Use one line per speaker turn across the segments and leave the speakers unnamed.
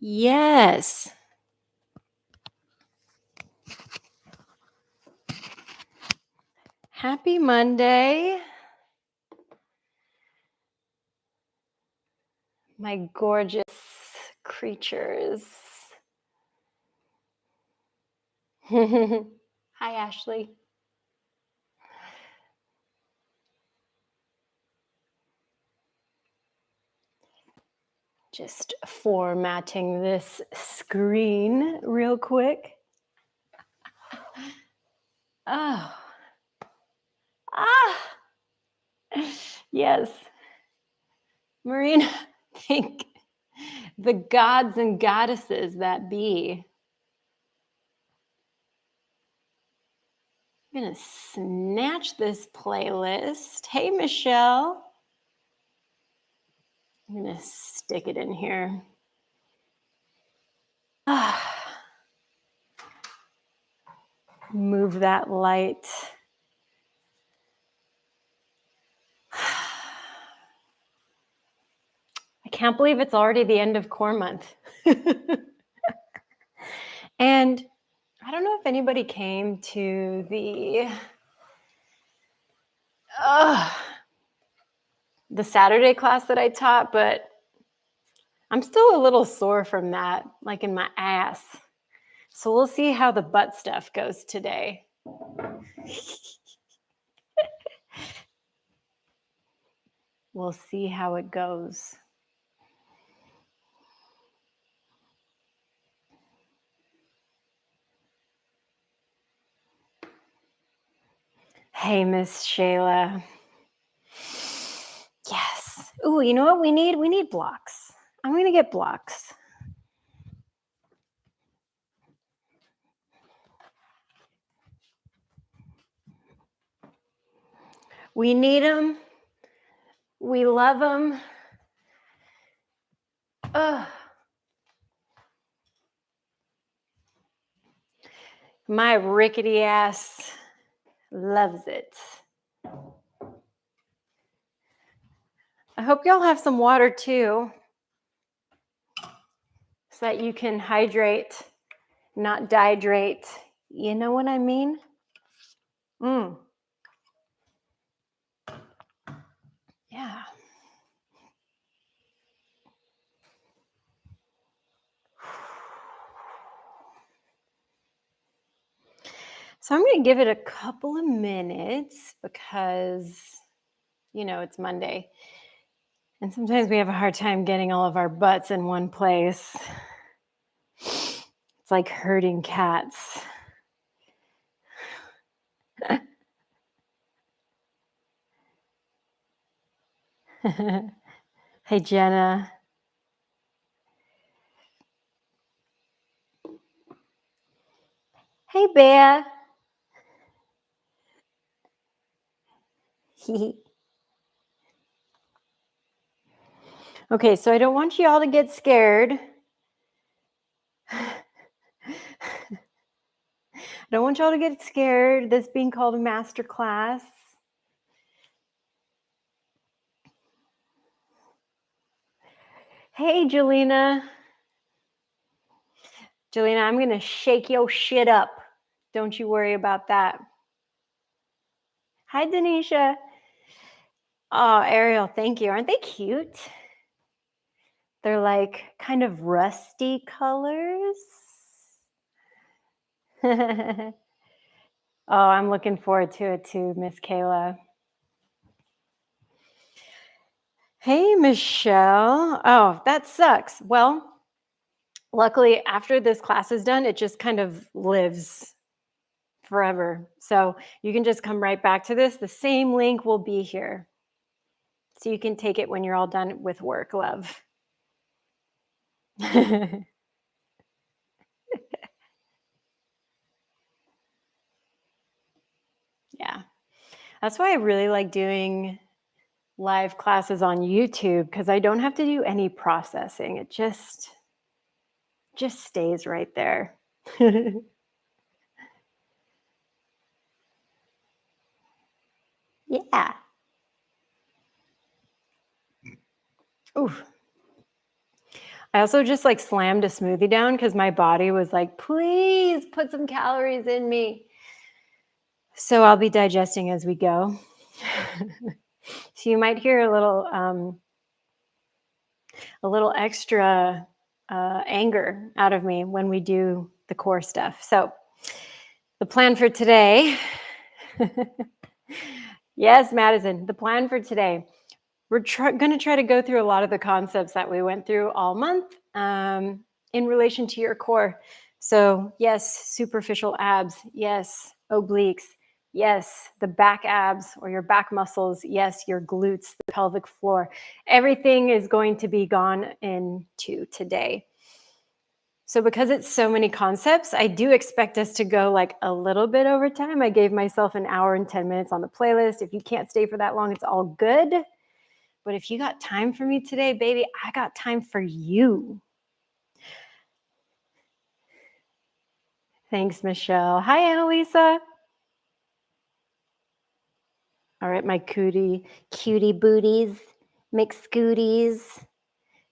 Yes. Happy Monday, my gorgeous creatures. Hi, Ashley. Just formatting this screen real quick. Oh, ah, yes. Marina, thank the gods and goddesses that be. I'm going to snatch this playlist. Hey, Michelle. I'm going to stick it in here. Move that light. I can't believe it's already the end of core month. And I don't know if anybody came to the Saturday class that I taught, but I'm still a little sore from that, like in my ass. So we'll see how the butt stuff goes today. We'll see how it goes. Hey, Miss Shayla. Yes. Ooh, you know what we need? We need blocks. I'm going to get blocks. We need them. We love them. My rickety ass loves it. I hope y'all have some water too, so that you can hydrate, not dehydrate. You know what I mean? Yeah. So I'm going to give it a couple of minutes because, it's Monday. And sometimes we have a hard time getting all of our butts in one place. It's like herding cats. Hey, Jenna. Hey, Bea. Okay, so I don't want you all to get scared. I don't want y'all to get scared, this being called a master class. Hey, Jelena. Jelena, I'm going to shake your shit up. Don't you worry about that. Hi, Denisha. Oh, Ariel, thank you. Aren't they cute? They're like kind of rusty colors. Oh, I'm looking forward to it too, Miss Kayla. Hey, Michelle. Oh, that sucks. Well, luckily, after this class is done, it just kind of lives forever. So you can just come right back to this. The same link will be here. So you can take it when you're all done with work, love. Yeah. That's why I really like doing live classes on YouTube, because I don't have to do any processing. It just stays right there. Yeah. Ooh. I also just like slammed a smoothie down because my body was like, please put some calories in me. So I'll be digesting as we go. So you might hear a little extra anger out of me when we do the core stuff. So the plan for today, yes, Madison, the plan for today, we're going to try to go through a lot of the concepts that we went through all month in relation to your core. So yes, superficial abs. Yes, obliques. Yes, the back abs or your back muscles. Yes, your glutes, the pelvic floor. Everything is going to be gone into today. So because it's so many concepts, I do expect us to go like a little bit over time. I gave myself an hour and 10 minutes on the playlist. If you can't stay for that long, it's all good. But if you got time for me today, baby, I got time for you. Thanks, Michelle. Hi, Annalisa. All right, my cutie booties, mixed scooties.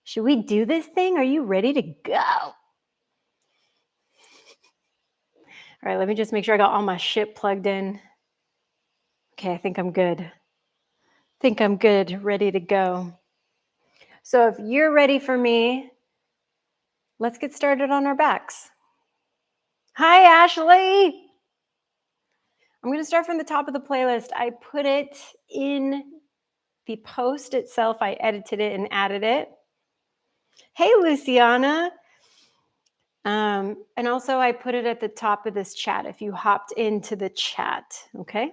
Should we do this thing? Are you ready to go? All right, let me just make sure I got all my shit plugged in. Okay, I think I'm good. Ready to go. So if you're ready for me, let's get started on our backs. Hi, Ashley. I'm going to start from the top of the playlist. I put it in the post itself. I edited it and added it. Hey, Luciana. And also I put it at the top of this chat if you hopped into the chat, okay?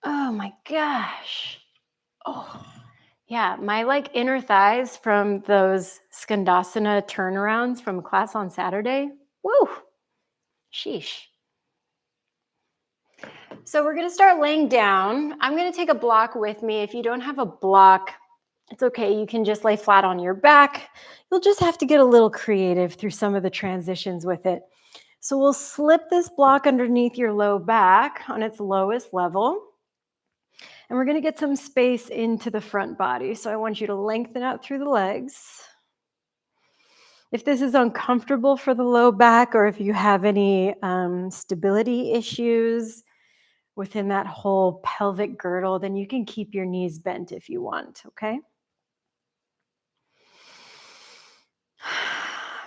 Oh my gosh. Oh, yeah, my like inner thighs from those Skandasana turnarounds from class on Saturday. Woo, sheesh. So we're gonna start laying down. I'm gonna take a block with me. If you don't have a block, it's okay. You can just lay flat on your back. You'll just have to get a little creative through some of the transitions with it. So we'll slip this block underneath your low back on its lowest level. And we're going to get some space into the front body. So I want you to lengthen out through the legs. If this is uncomfortable for the low back, or if you have any stability issues within that whole pelvic girdle, then you can keep your knees bent if you want, okay?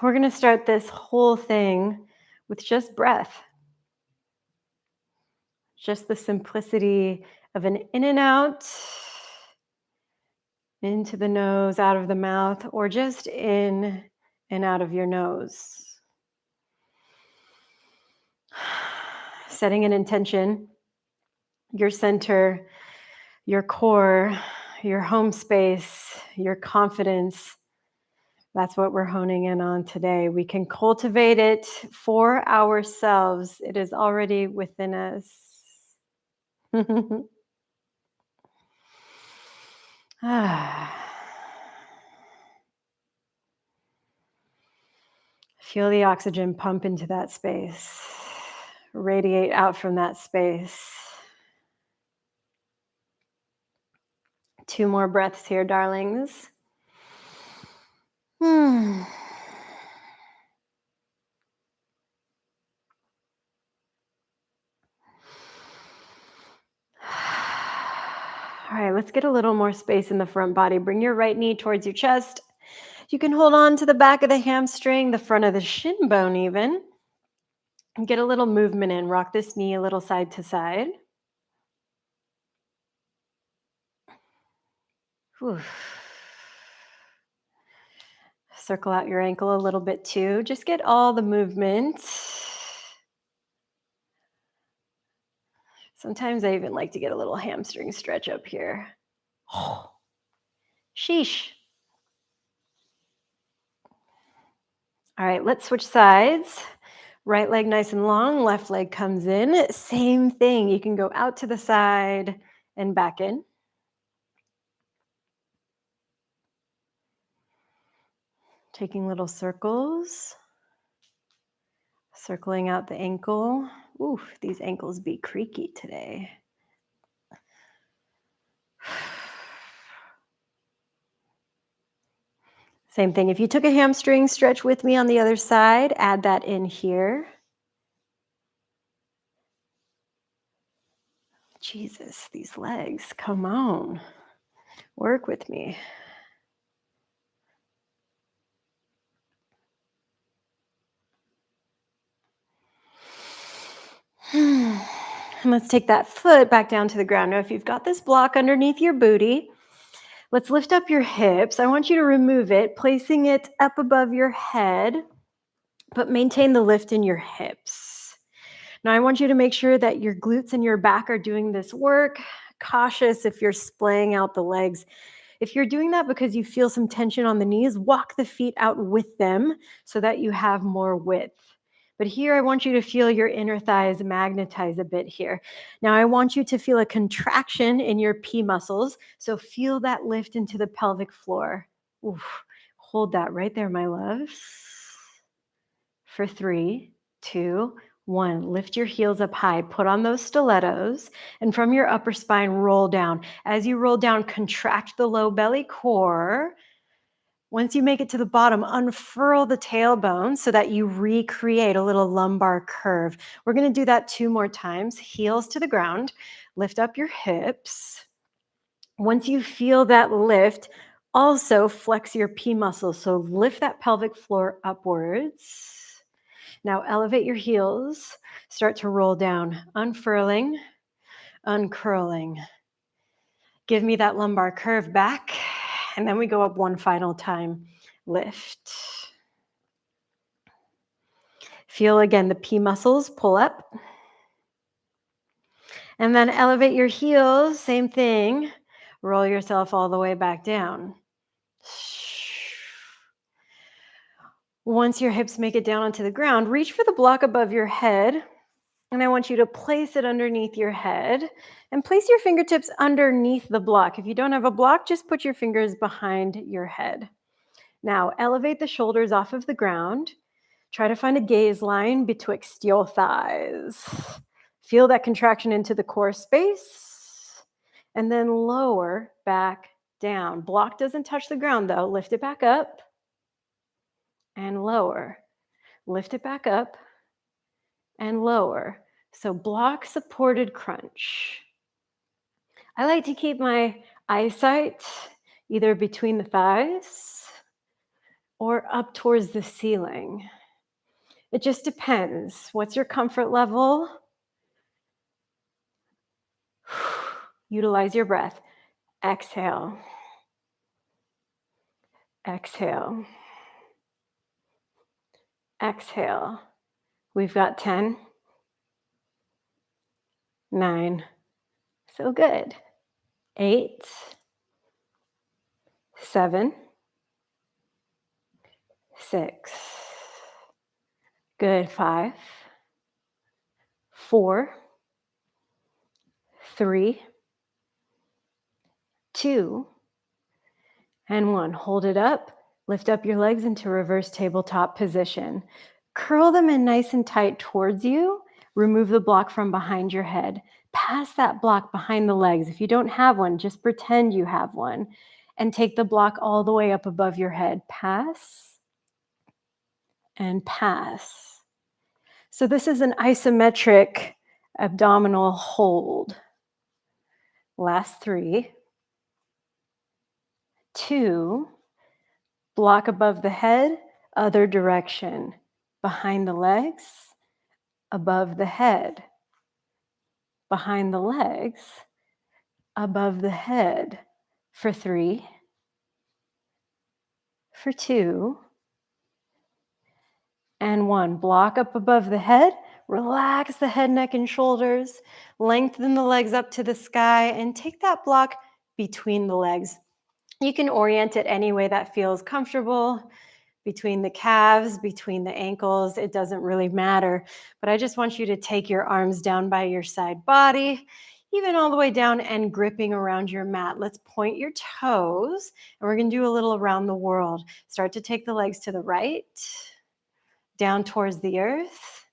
We're going to start this whole thing with just breath. Just the simplicity of an in and out, into the nose, out of the mouth, or just in and out of your nose. Setting an intention, your center, your core, your home space, your confidence. That's what we're honing in on today. We can cultivate it for ourselves. It is already within us. Feel the oxygen pump into that space, radiate out from that space. 2 more breaths here, darlings. All right, let's get a little more space in the front body. Bring your right knee towards your chest. You can hold on to the back of the hamstring, the front of the shin bone even. And get a little movement in. Rock this knee a little side to side. Whew. Circle out your ankle a little bit too. Just get all the movement. Sometimes I even like to get a little hamstring stretch up here. Oh, sheesh. All right, let's switch sides. Right leg nice and long, left leg comes in. Same thing. You can go out to the side and back in. Taking little circles. Circling out the ankle. Ooh, these ankles be creaky today. Same thing. If you took a hamstring stretch with me on the other side, add that in here. Jesus, these legs, come on. Work with me. And let's take that foot back down to the ground. Now, if you've got this block underneath your booty, let's lift up your hips. I want you to remove it, placing it up above your head, but maintain the lift in your hips. Now, I want you to make sure that your glutes and your back are doing this work. Cautious if you're splaying out the legs. If you're doing that because you feel some tension on the knees, walk the feet out with them so that you have more width. But here, I want you to feel your inner thighs magnetize a bit here. Now, I want you to feel a contraction in your P muscles. So feel that lift into the pelvic floor. Oof. Hold that right there, my loves. For 3, 2, 1. Lift your heels up high. Put on those stilettos. And from your upper spine, roll down. As you roll down, contract the low belly core. Once you make it to the bottom, unfurl the tailbone so that you recreate a little lumbar curve. We're going to do that 2 more times. Heels to the ground. Lift up your hips. Once you feel that lift, also flex your P muscles. So lift that pelvic floor upwards. Now elevate your heels. Start to roll down. Unfurling, uncurling. Give me that lumbar curve back. And then we go up one final time. Lift. Feel again the P muscles pull up. And then elevate your heels. Same thing. Roll yourself all the way back down. Once your hips make it down onto the ground, reach for the block above your head. And I want you to place it underneath your head and place your fingertips underneath the block. If you don't have a block, just put your fingers behind your head. Now, elevate the shoulders off of the ground. Try to find a gaze line betwixt your thighs. Feel that contraction into the core space. And then lower back down. Block doesn't touch the ground though. Lift it back up and lower. Lift it back up and lower. So block supported crunch. I like to keep my eyesight either between the thighs or up towards the ceiling. It just depends. What's your comfort level? Utilize your breath. Exhale. Exhale. Exhale. We've got 10, 9, so good. 8, 7, 6, good. 5, 4, 3, 2, and 1. Hold it up. Lift up your legs into reverse tabletop position. Curl them in nice and tight towards you. Remove the block from behind your head. Pass that block behind the legs. If you don't have one, just pretend you have one. And take the block all the way up above your head. Pass and pass. So this is an isometric abdominal hold. Last 3, 2, block above the head, other direction. Behind the legs, above the head. Behind the legs, above the head. For 3, for 2, and 1. Block up above the head. Relax the head, neck, and shoulders. Lengthen the legs up to the sky and take that block between the legs. You can orient it any way that feels comfortable, between the calves, between the ankles. It doesn't really matter. But I just want you to take your arms down by your side body, even all the way down and gripping around your mat. Let's point your toes, and we're going to do a little around the world. Start to take the legs to the right, down towards the earth,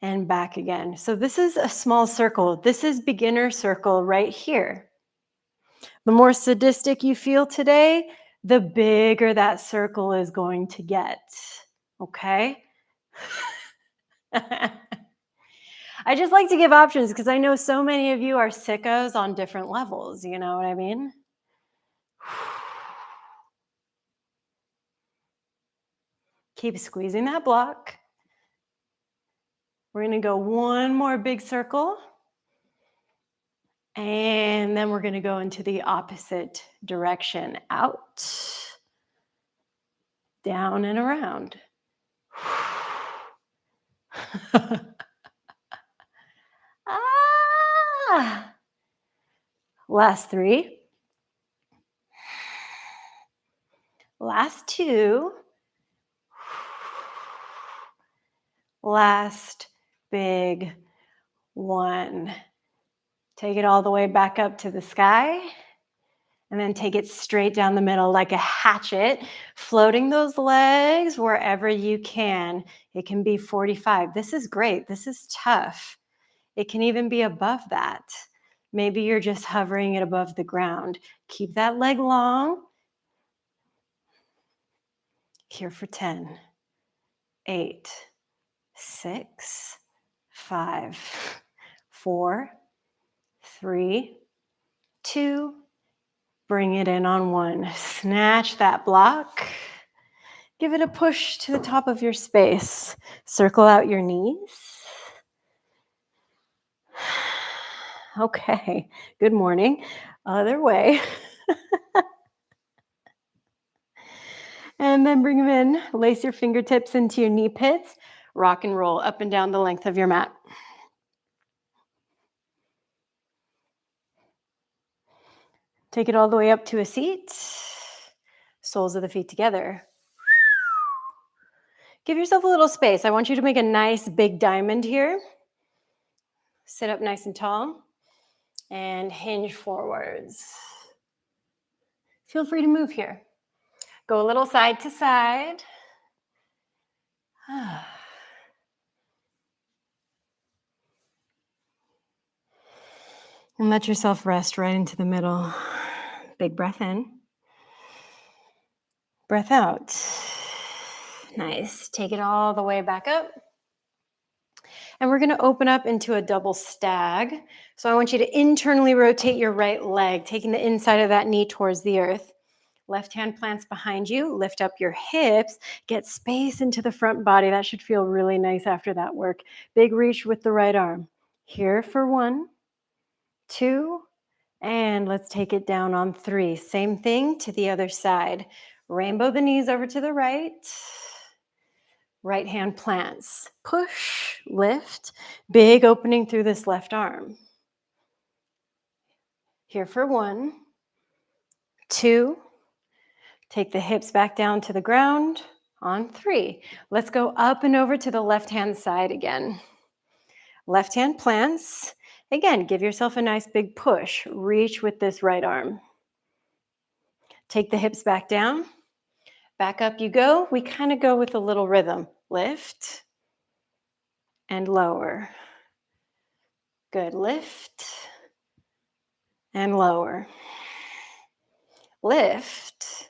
and back again. So this is a small circle. This is beginner circle right here. The more sadistic you feel today, the bigger that circle is going to get. Okay? I just like to give options because I know so many of you are sickos on different levels. You know what I mean? Keep squeezing that block. We're going to go one more big circle. And then we're going to go into the opposite direction. Out, down, and around. Ah! Last 3. Last 2. Last big 1. Take it all the way back up to the sky. And then take it straight down the middle like a hatchet, floating those legs wherever you can. It can be 45. This is great. This is tough. It can even be above that. Maybe you're just hovering it above the ground. Keep that leg long. Here for 10, 8, 6, 5, 4, 3, 2, bring it in on 1. Snatch that block. Give it a push to the top of your space. Circle out your knees. Okay, good morning. Other way. And then bring them in. Lace your fingertips into your knee pits. Rock and roll up and down the length of your mat. Take it all the way up to a seat. Soles of the feet together. Give yourself a little space. I want you to make a nice big diamond here. Sit up nice and tall. And hinge forwards. Feel free to move here. Go a little side to side. And let yourself rest right into the middle. Big breath in. Breath out. Nice. Take it all the way back up. And we're going to open up into a double stag. So I want you to internally rotate your right leg, taking the inside of that knee towards the earth. Left hand plants behind you. Lift up your hips. Get space into the front body. That should feel really nice after that work. Big reach with the right arm. Here for 1, 2, and let's take it down on 3. Same thing to the other side. Rainbow the knees over to the right. Right hand plants. Push, lift. Big opening through this left arm. Here for 1, 2. Take the hips back down to the ground on 3. Let's go up and over to the left hand side again. Left hand plants. Again, give yourself a nice big push. Reach with this right arm. Take the hips back down. Back up you go. We kind of go with a little rhythm. Lift and lower. Good. Lift and lower. Lift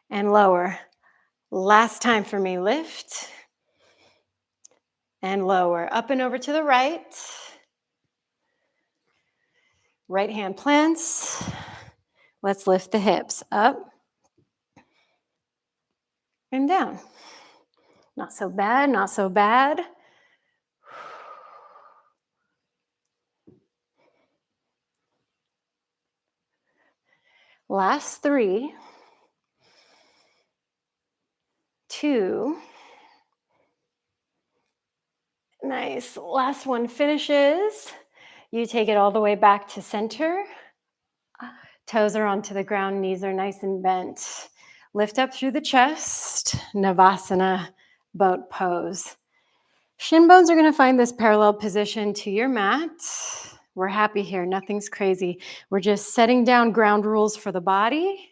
and lower. Last time for me. Lift and lower. Up and over to the right. Right hand plants. Let's lift the hips up and down. Not so bad, not so bad. Last 3, 2. Nice. Last one finishes. You take it all the way back to center. Toes are onto the ground, knees are nice and bent. Lift up through the chest, Navasana, boat pose. Shin bones are going to find this parallel position to your mat. We're happy here, nothing's crazy. We're just setting down ground rules for the body,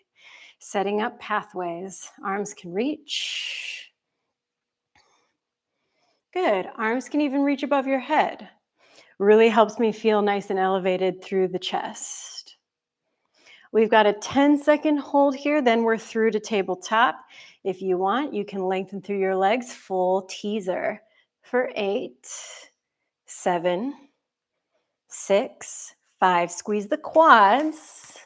setting up pathways. Arms can reach. Good. Arms can even reach above your head. Really helps me feel nice and elevated through the chest. We've got a 10-second hold here, then we're through to tabletop. If you want, you can lengthen through your legs, full teaser for 8, 7, 6, 5. Squeeze the quads.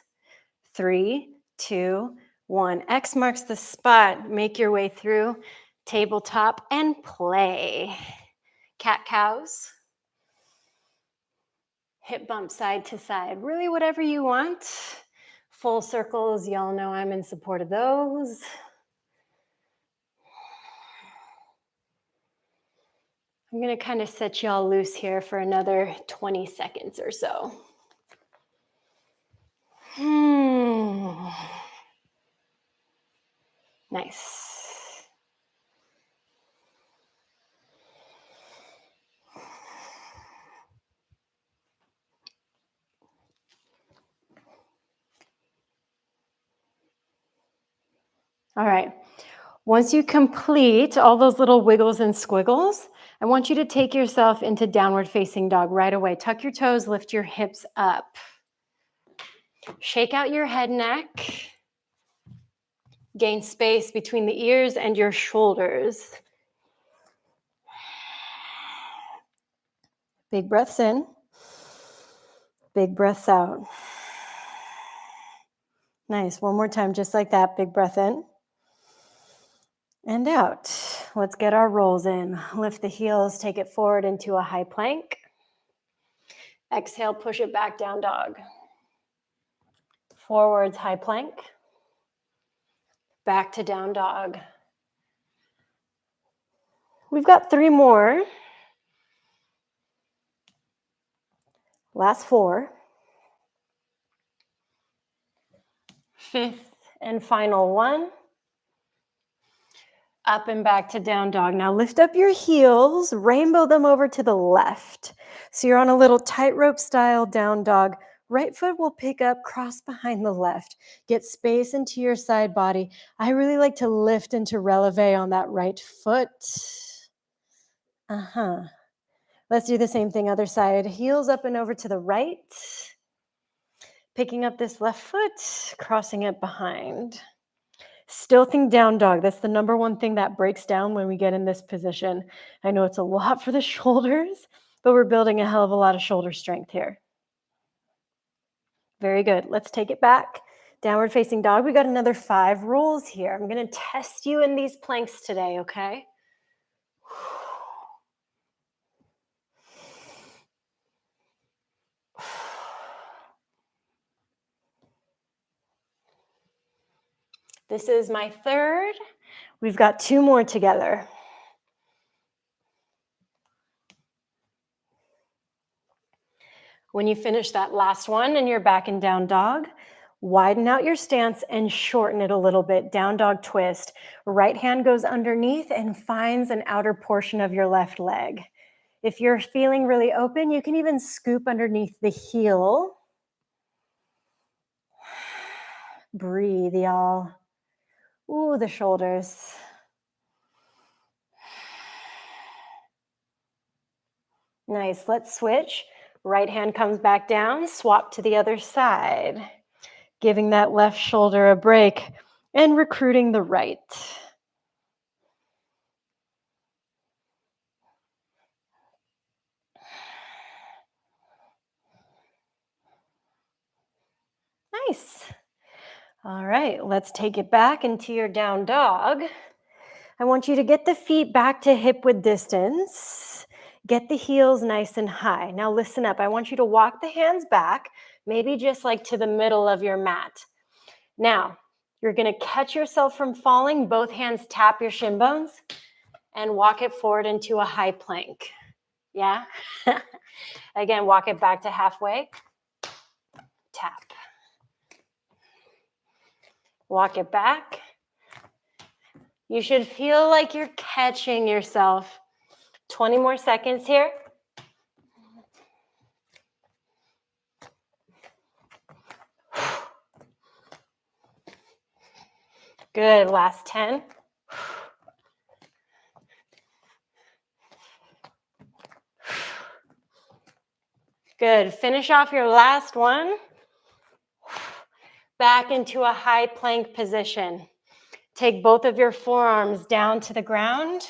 3, 2, 1. X marks the spot. Make your way through tabletop and play. Cat cows. Hip bump side to side. Really whatever you want. Full circles, y'all know I'm in support of those. I'm going to kind of set y'all loose here for another 20 seconds or so. Nice. All right. Once you complete all those little wiggles and squiggles, I want you to take yourself into downward facing dog right away. Tuck your toes, lift your hips up. Shake out your head, neck. Gain space between the ears and your shoulders. Big breaths in. Big breaths out. Nice. One more time, just like that. Big breath in and out. Let's get our rolls in. Lift the heels, take it forward into a high plank. Exhale, push it back, down dog. Forwards, high plank. Back to down dog. We've got 3 more. Last 4. 5th and final one. Up and back to down dog. Now lift up your heels, rainbow them over to the left. So you're on a little tightrope style down dog. Right foot will pick up, cross behind the left. Get space into your side body. I really like to lift into releve on that right foot. Let's do the same thing, other side. Heels up and over to the right. Picking up this left foot, crossing it behind. Still think down dog. That's the number one thing that breaks down when we get in this position. I know it's a lot for the shoulders, but we're building a hell of a lot of shoulder strength here. Very good. Let's take it back. Downward facing dog. We got another 5 rolls here. I'm going to test you in these planks today, okay? This is my 3rd. We've got 2 more together. When you finish that last one and you're back in down dog, widen out your stance and shorten it a little bit. Down dog twist. Right hand goes underneath and finds an outer portion of your left leg. If you're feeling really open, you can even scoop underneath the heel. Breathe, y'all. Ooh, the shoulders. Nice. Let's switch. Right hand comes back down. Swap to the other side. Giving that left shoulder a break and recruiting the right. Nice. All right, let's take it back into your down dog. I want you to get the feet back to hip width distance. Get the heels nice and high. Now listen up. I want you to walk the hands back, maybe just like to the middle of your mat. Now, you're going to catch yourself from falling. Both hands tap your shin bones and walk it forward into a high plank. Yeah? Again, walk it back to halfway. Tap. Walk it back. You should feel like you're catching yourself. 20 more seconds here. Good, last 10. Good, finish off your last one. back into a high plank position. Take both of your forearms down to the ground.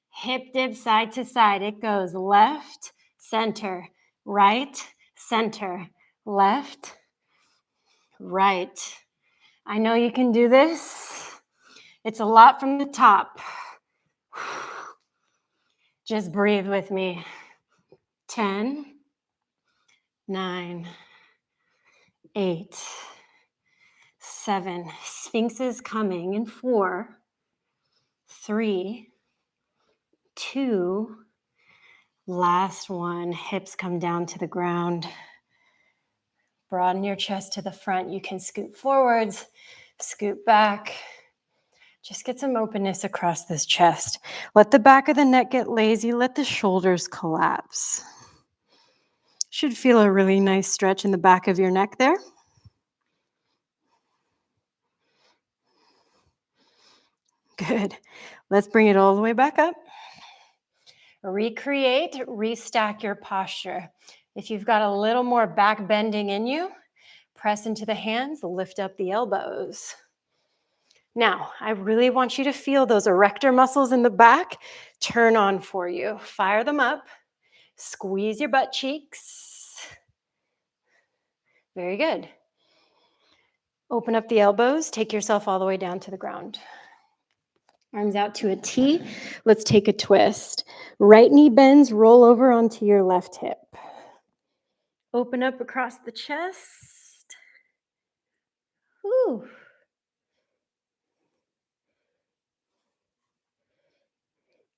Hip dip side to side. It goes left, center, right, center, left, right. I know you can do this. It's a lot from the top. Just breathe with me. 10, 9, 8, 7. Sphinx is coming in 4, 3, 2. Last one. Hips come down to the ground. Broaden your chest to the front. You can scoot forwards, scoot back. Just get some openness across this chest. Let the back of the neck get lazy. Let the shoulders collapse. Should feel a really nice stretch in the back of your neck there. Good. Let's bring it all the way back up. Recreate, restack your posture. If you've got a little more back bending in you, press into the hands, lift up the elbows. Now, I really want you to feel those erector muscles in the back turn on for you. Fire them up. Squeeze your butt cheeks. Very good. Open up the elbows. Take yourself all the way down to the ground. Arms out to a T. Let's take a twist. Right knee bends, roll over onto your left hip. Open up across the chest. Whew.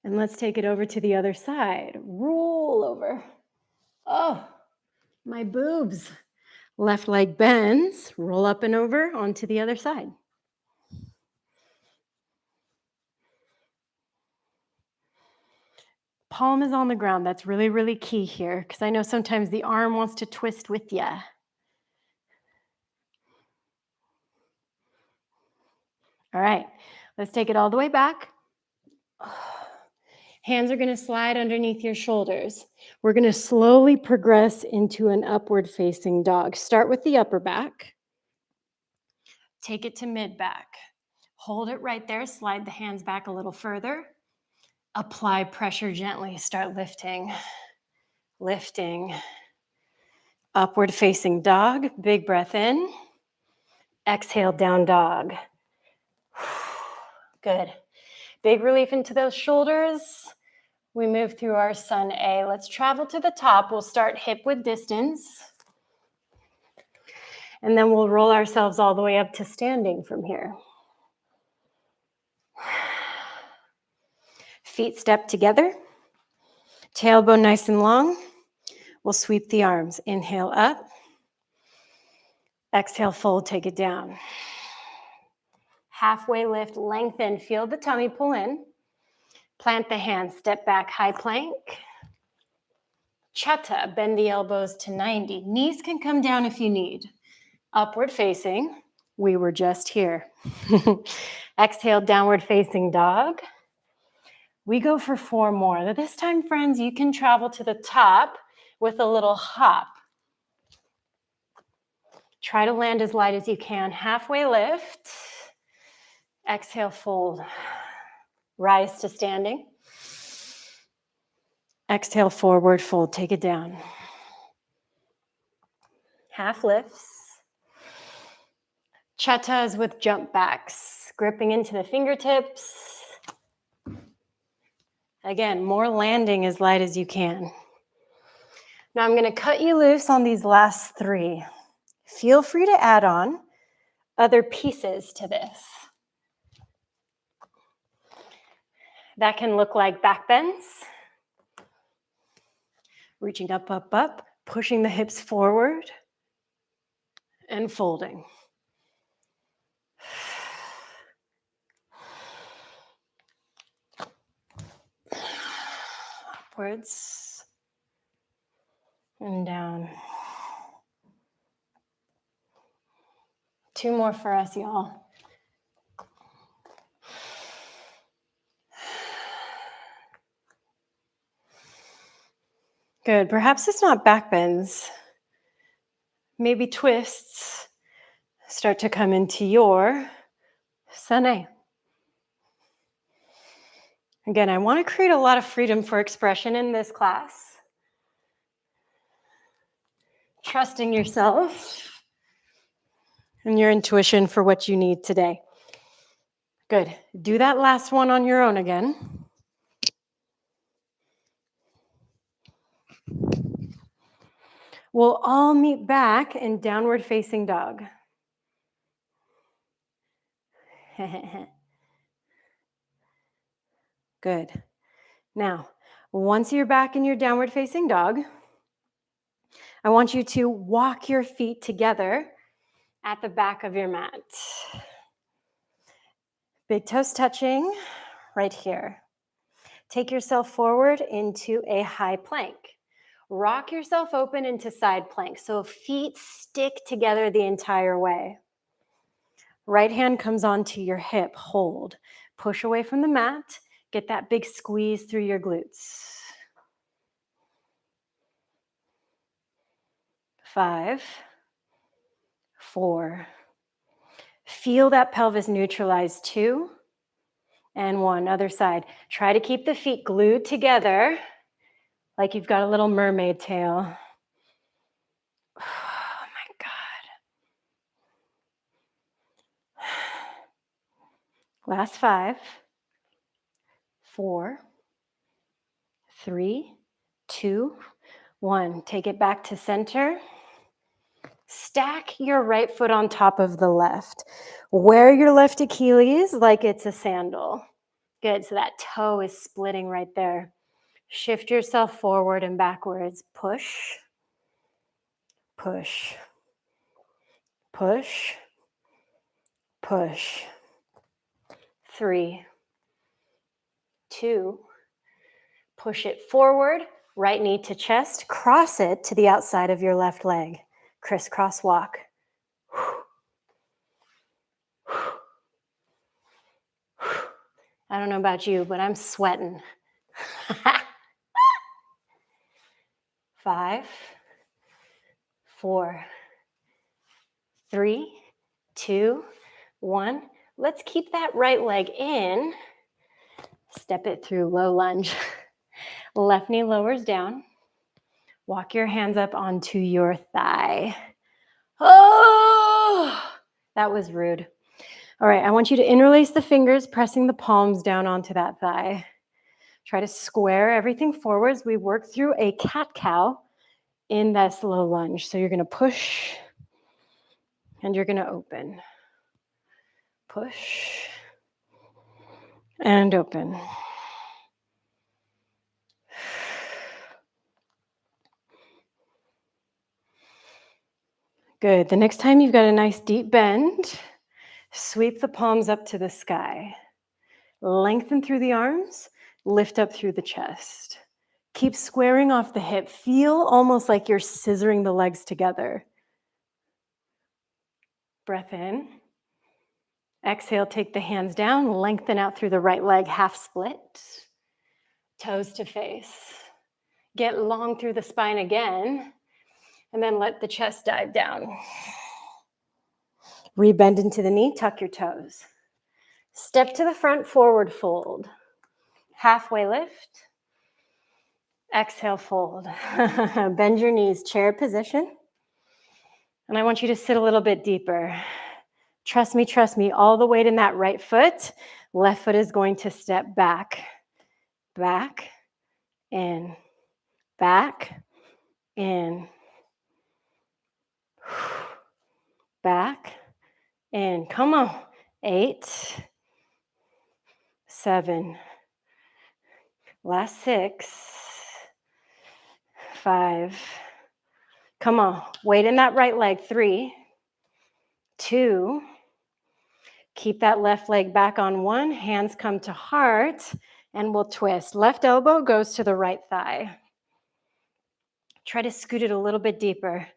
And let's take it over to the other side. Roll over. Oh, my boobs. Left leg bends. Roll up and over onto the other side. Palm is on the ground. That's really, really key here because I know sometimes the arm wants to twist with you. All right, let's take it all the way back. Hands are going to slide underneath your shoulders. We're going to slowly progress into an upward facing dog. Start with the upper back. Take it to mid back. Hold it right there. Slide the hands back a little further. Apply pressure gently. Start lifting. Lifting. Upward facing dog. Big breath in. Exhale, down dog. Good. Big relief into those shoulders. We move through our sun A. Let's travel to the top. We'll start hip width distance. And then we'll roll ourselves all the way up to standing from here. Feet step together. Tailbone nice and long. We'll sweep the arms. Inhale up. Exhale, fold, take it down. Halfway lift, lengthen. Feel the tummy pull in. Plant the hands, step back, high plank. Chatta, bend the elbows to 90. Knees can come down if you need. Upward facing. We were just here. Exhale, downward facing dog. We go for 4 more. This time, friends, you can travel to the top with a little hop. Try to land as light as you can. Halfway lift. Exhale, fold. Rise to standing. Exhale, forward fold. Take it down. Half lifts. Chattas with jump backs. Gripping into the fingertips. Again, more landing as light as you can. Now I'm going to cut you loose on these last 3. Feel free to add on other pieces to this. That can look like back bends. Reaching up, up, up. Pushing the hips forward. And folding. Upwards. And down. 2 more for us, y'all. Good. Perhaps it's not back bends. Maybe twists. Start to come into your Sane. Again, I want to create a lot of freedom for expression in this class. Trusting yourself and your intuition for what you need today. Good. Do that last one on your own again. We'll all meet back in downward facing dog. Good. Now, once you're back in your downward facing dog, I want you to walk your feet together at the back of your mat. Big toes touching right here. Take yourself forward into a high plank. Rock yourself open into side plank, so feet stick together the entire way. Right hand comes onto your hip, hold. Push away from the mat, get that big squeeze through your glutes. 5, 4. Feel that pelvis neutralize. 2, and 1. Other side. Try to keep the feet glued together like you've got a little mermaid tail. Oh my God. Last 5, 4, 3, 2, 1. Take it back to center. Stack your right foot on top of the left. Wear your left Achilles like it's a sandal. Good, so that toe is splitting right there. Shift yourself forward and backwards. Push, push, push, push. 3, 2, push it forward, right knee to chest, cross it to the outside of your left leg. Crisscross walk. I don't know about you, but I'm sweating. 5, 4, 3, 2, 1. Let's keep that right leg in. Step it through, low lunge. Left knee lowers down. Walk your hands up onto your thigh. Oh, that was rude. All right, I want you to interlace the fingers, pressing the palms down onto that thigh. Try to square everything forwards. We work through a cat-cow in that slow lunge. So you're going to push and you're going to open. Push and open. Good. The next time you've got a nice deep bend, sweep the palms up to the sky. Lengthen through the arms, lift up through the chest. Keep squaring off the hip. Feel almost like you're scissoring the legs together. Breath in. Exhale, take the hands down, lengthen out through the right leg, half split. Toes to face. Get long through the spine again, and then let the chest dive down. Rebend into the knee, tuck your toes. Step to the front, forward fold. Halfway lift. Exhale, fold. Bend your knees, chair position. And I want you to sit a little bit deeper. Trust me, all the weight in that right foot. Left foot is going to step back, back, in, back, in, back, in. Come on. 8, 7, last 6, 5. Come on. Weight in that right leg. 3, 2. Keep that left leg back on 1. Hands come to heart, and we'll twist. Left elbow goes to the right thigh. Try to scoot it a little bit deeper.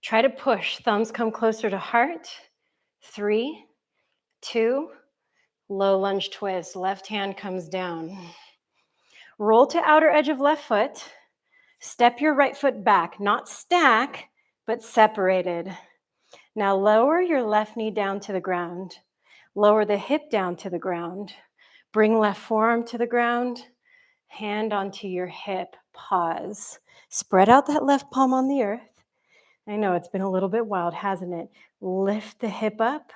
Try to push. Thumbs come closer to heart. 3, 2, low lunge twist. Left hand comes down. Roll to outer edge of left foot. Step your right foot back, not stack, but separated. Now lower your left knee down to the ground. Lower the hip down to the ground. Bring left forearm to the ground. Hand onto your hip. Pause. Spread out that left palm on the earth. I know it's been a little bit wild, hasn't it? Lift the hip up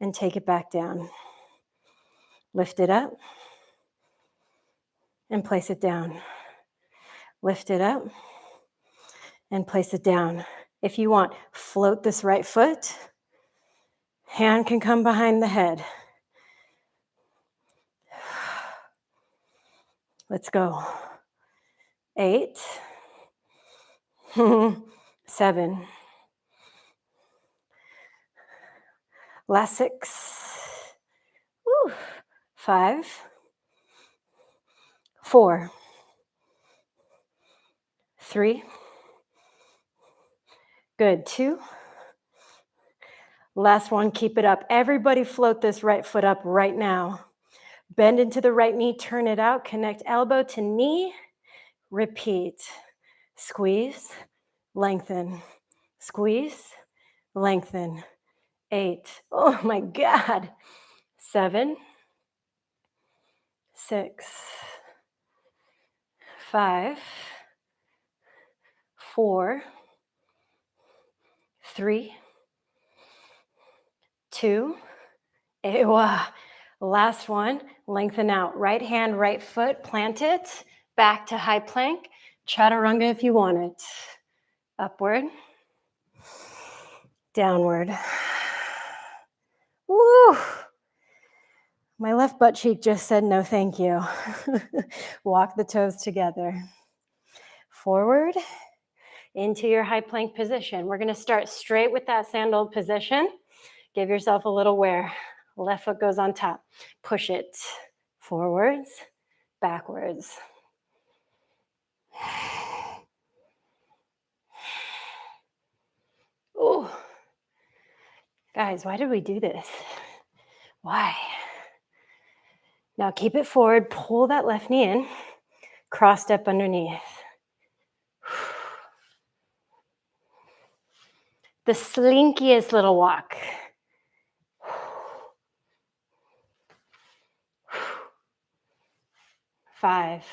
and take it back down. Lift it up and place it down. Lift it up and place it down. If you want, float this right foot. Hand can come behind the head. Let's go. 8, 7, last 6, 5, 4, 3, good, 2, last one, keep it up. Everybody float this right foot up right now. Bend into the right knee, turn it out, connect elbow to knee, repeat. Squeeze, lengthen, squeeze, lengthen. 8, oh my God. 7, 6, 5, 4, 3, 2, last one, lengthen out. Right hand, right foot, plant it, back to high plank, chaturanga if you want it. Upward, downward. Woo! My left butt cheek just said no thank you. Walk the toes together. Forward into your high plank position. We're going to start straight with that sandal position. Give yourself a little wear. Left foot goes on top. Push it forwards, backwards. Ooh. Guys, why did we do this? Why? Now keep it forward. Pull that left knee in. Cross step underneath. The slinkiest little walk. 5,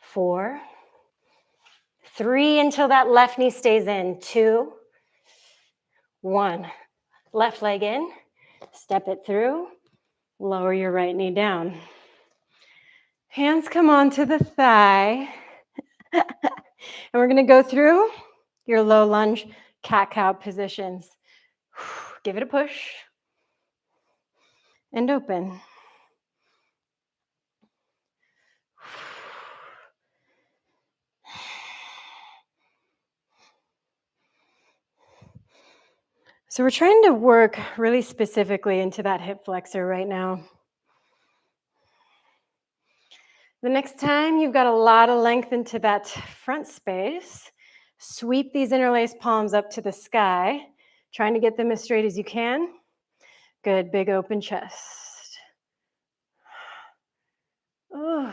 4, 3 until that left knee stays in. 2, 1. Left leg in. Step it through. Lower your right knee down. Hands come onto the thigh. And we're going to go through your low lunge cat-cow positions. Give it a push. And open. So we're trying to work really specifically into that hip flexor right now. The next time you've got a lot of length into that front space, sweep these interlaced palms up to the sky, trying to get them as straight as you can. Good, big open chest. Ooh.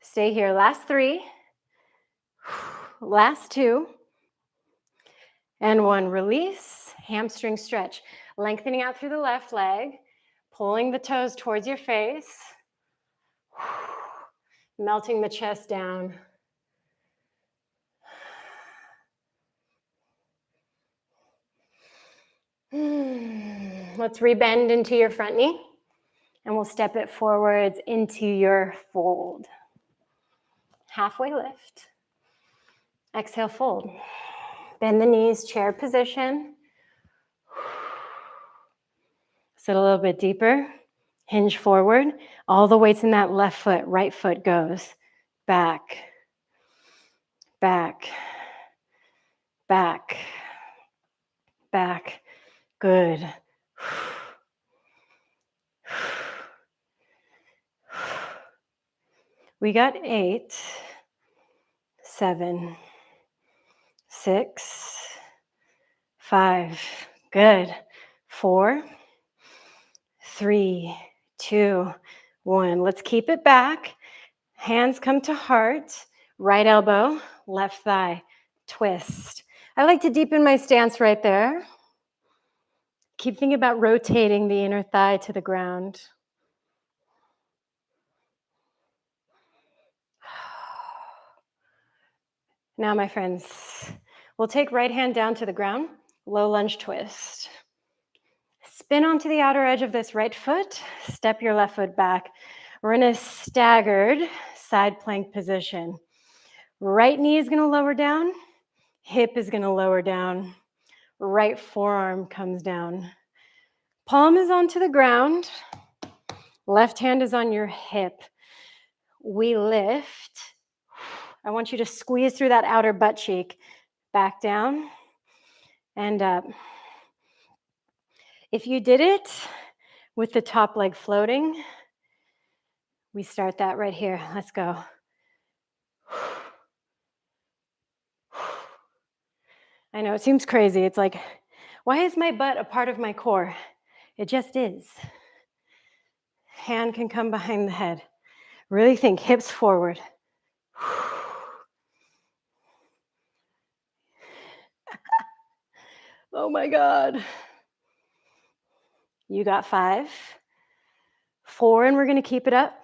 Stay here, last 3. Last 2. And 1, release, hamstring stretch. Lengthening out through the left leg, pulling the toes towards your face, melting the chest down. Let's rebend into your front knee, and we'll step it forwards into your fold. Halfway lift. Exhale, fold. Bend the knees, chair position. Sit a little bit deeper. Hinge forward. All the weight's in that left foot. Right foot goes back, back, back, back. Good. We got 8, 7, 6, 5. Good. 4, 3, 2, 1. Let's keep it back. Hands come to heart. Right elbow, left thigh, twist. I like to deepen my stance right there. Keep thinking about rotating the inner thigh to the ground. Now, my friends, we'll take right hand down to the ground, low lunge twist. Spin onto the outer edge of this right foot, step your left foot back. We're in a staggered side plank position. Right knee is gonna lower down, hip is gonna lower down, right forearm comes down. Palm is onto the ground, left hand is on your hip. We lift. I want you to squeeze through that outer butt cheek. Back down and up. If you did it with the top leg floating, we start that right here. Let's go. I know it seems crazy. It's like, why is my butt a part of my core? It just is. Hand can come behind the head. Really think, hips forward. Oh my God. You got 5, 4, and we're gonna keep it up.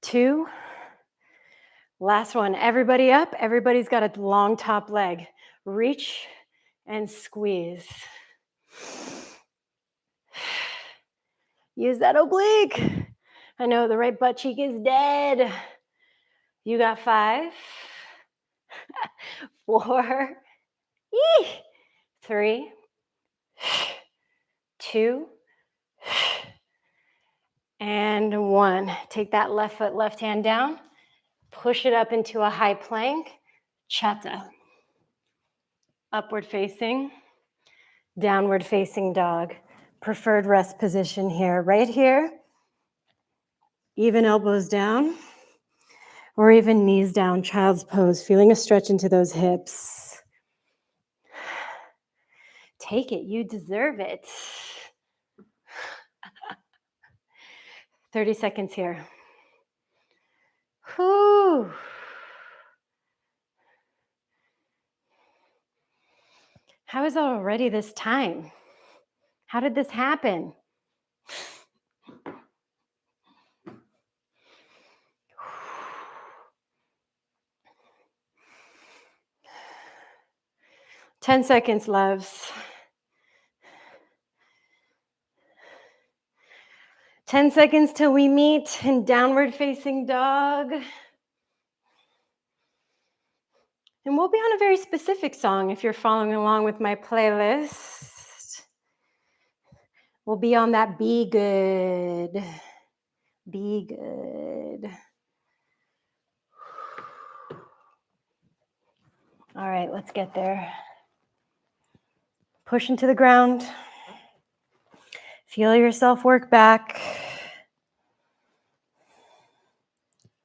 2, last one. Everybody up. Everybody's got a long top leg. Reach and squeeze. Use that oblique. I know the right butt cheek is dead. You got 5, 4, 3, 2, and 1. Take that left foot, left hand down. Push it up into a high plank. Chatta. Upward facing. Downward facing dog. Preferred rest position here. Right here. Even elbows down. Or even knees down, child's pose. Feeling a stretch into those hips. Take it. You deserve it. 30 seconds here. Whew. How is it already this time? How did this happen? Ten seconds, loves. 10 seconds till we meet in downward facing dog. And we'll be on a very specific song if you're following along with my playlist. We'll be on that Be Good. Be good. All right, let's get there. Push into the ground. Feel yourself work back.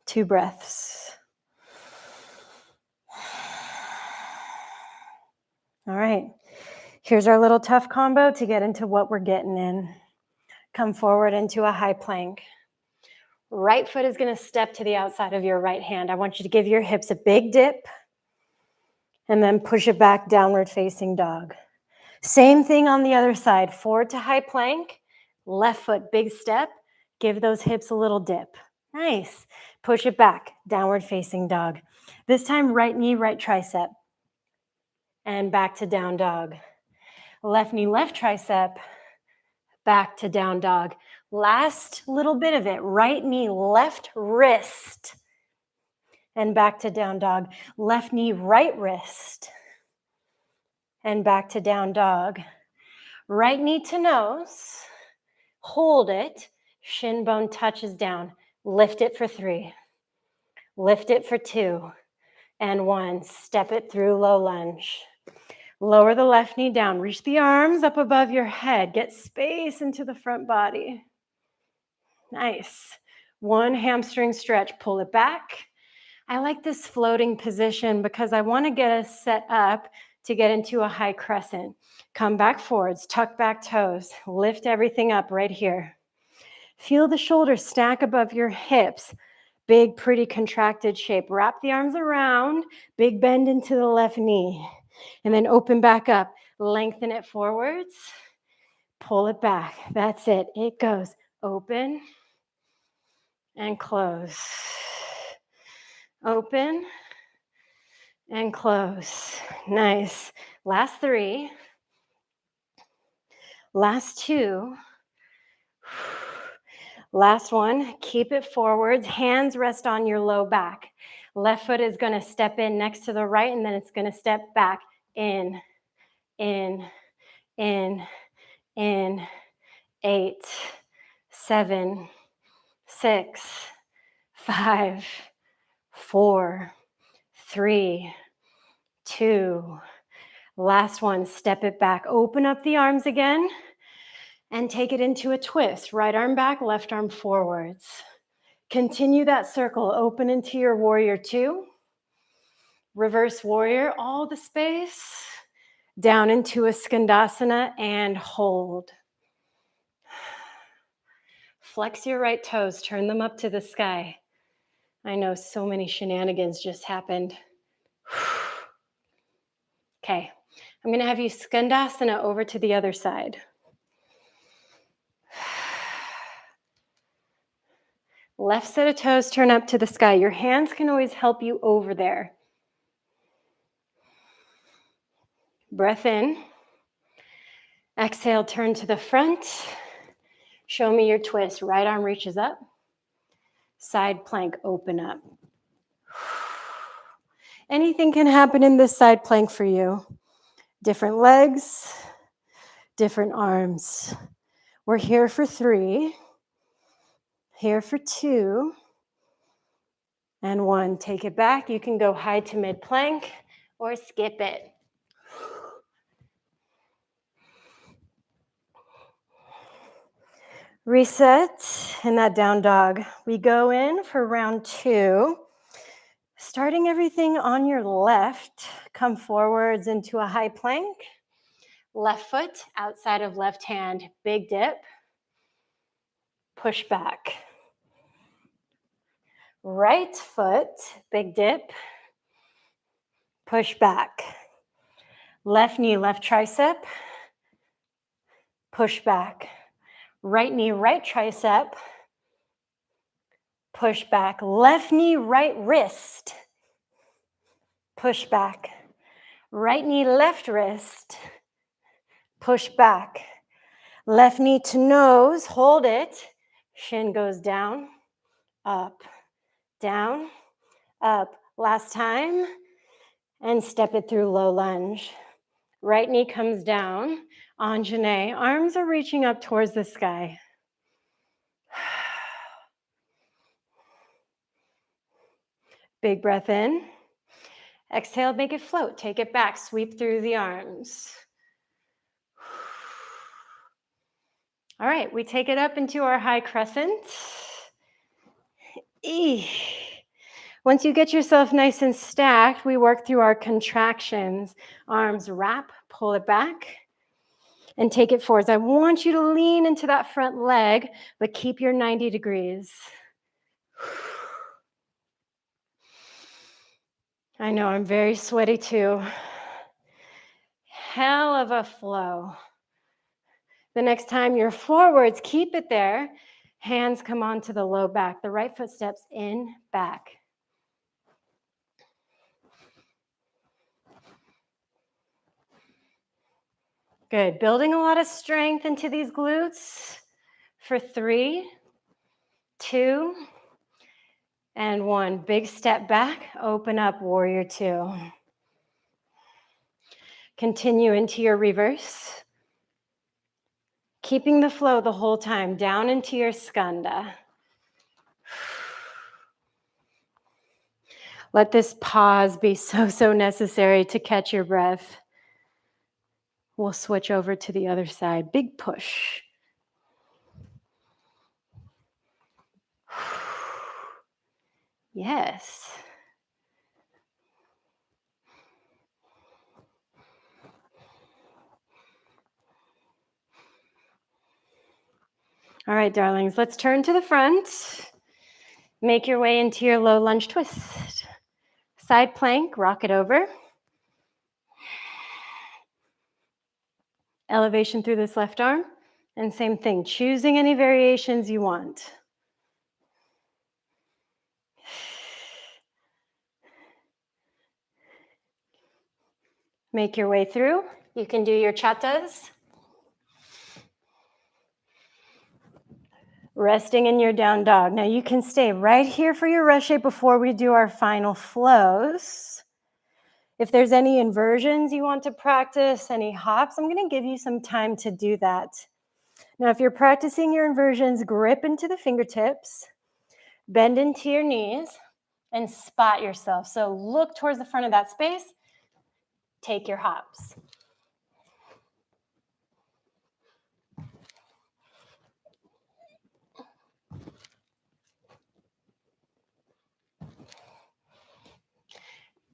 2 breaths. All right, here's our little tough combo to get into what we're getting in. Come forward into a high plank. Right foot is going to step to the outside of your right hand. I want you to give your hips a big dip and then push it back, downward facing dog. Same thing on the other side. Forward to high plank, left foot, big step. Give those hips a little dip. Nice. Push it back, downward facing dog. This time, right knee, right tricep. And back to down dog. Left knee, left tricep. Back to down dog. Last little bit of it. Right knee, left wrist. And back to down dog. Left knee, right wrist. And back to down dog. Right knee to nose. Hold it. Shin bone touches down. Lift it for 3. Lift it for 2. And 1. Step it through low lunge. Lower the left knee down. Reach the arms up above your head. Get space into the front body. Nice. 1 hamstring stretch. Pull it back. I like this floating position because I want to get us set up to get into a high crescent. Come back forwards. Tuck back toes. Lift everything up right here. Feel the shoulders stack above your hips. Big, pretty contracted shape. Wrap the arms around, big bend into the left knee, and then open back up. Lengthen it forwards, pull it back. That's it. It goes open and close. Open and close. Nice. Last 3. Last 2. Last one. Keep it forwards. Hands rest on your low back. Left foot is going to step in next to the right, and then it's going to step back in, in, in, in. 8, 7, 6, 5, 4, 3, 2. Last one. Step it back. Open up the arms again and take it into a twist. Right arm back, left arm forwards. Continue that circle. Open into your warrior 2. Reverse warrior, all the space. Down into a skandasana and hold. Flex your right toes. Turn them up to the sky. I know so many shenanigans just happened. Okay, I'm going to have you skandasana over to the other side. Left set of toes turn up to the sky. Your hands can always help you over there. Breath in. Exhale, turn to the front. Show me your twist. Right arm reaches up. Side plank, open up. Anything can happen in this side plank for you. Different legs, different arms. We're here for 3, here for 2, and 1. Take it back. You can go high to mid plank or skip it. Reset in that down dog. We go in for round 2. Starting everything on your left, come forwards into a high plank. Left foot outside of left hand, big dip. Push back. Right foot, big dip. Push back. Left knee, left tricep. Push back. Right knee, right tricep. Push back. Left knee, right wrist. Push back. Right knee, left wrist. Push back. Left knee to nose, hold it. Shin goes down, up, down, up. Last time. And step it through low lunge. Right knee comes down. Anjane, arms are reaching up towards the sky. Big breath in. Exhale, make it float. Take it back. Sweep through the arms. All right, we take it up into our high crescent. Once you get yourself nice and stacked, we work through our contractions. Arms wrap, pull it back, and take it forwards. I want you to lean into that front leg, but keep your 90 degrees. I know, I'm very sweaty too. Hell of a flow. The next time you're forwards, keep it there. Hands come onto the low back. The right foot steps in, back. Good. Building a lot of strength into these glutes for 3, 2, and 1. Big step back. Open up, warrior 2. Continue into your reverse. Keeping the flow the whole time, down into your skanda. Let this pause be so necessary to catch your breath. We'll switch over to the other side. Big push. Yes. All right, darlings, let's turn to the front. Make your way into your low lunge twist. Side plank, rock it over. Elevation through this left arm. And same thing, choosing any variations you want. Make your way through. You can do your chatas. Resting in your down dog. Now you can stay right here for your rest shape before we do our final flows. If there's any inversions you want to practice, any hops, I'm going to give you some time to do that. Now, if you're practicing your inversions, grip into the fingertips, bend into your knees, and spot yourself. So look towards the front of that space. Take your hops.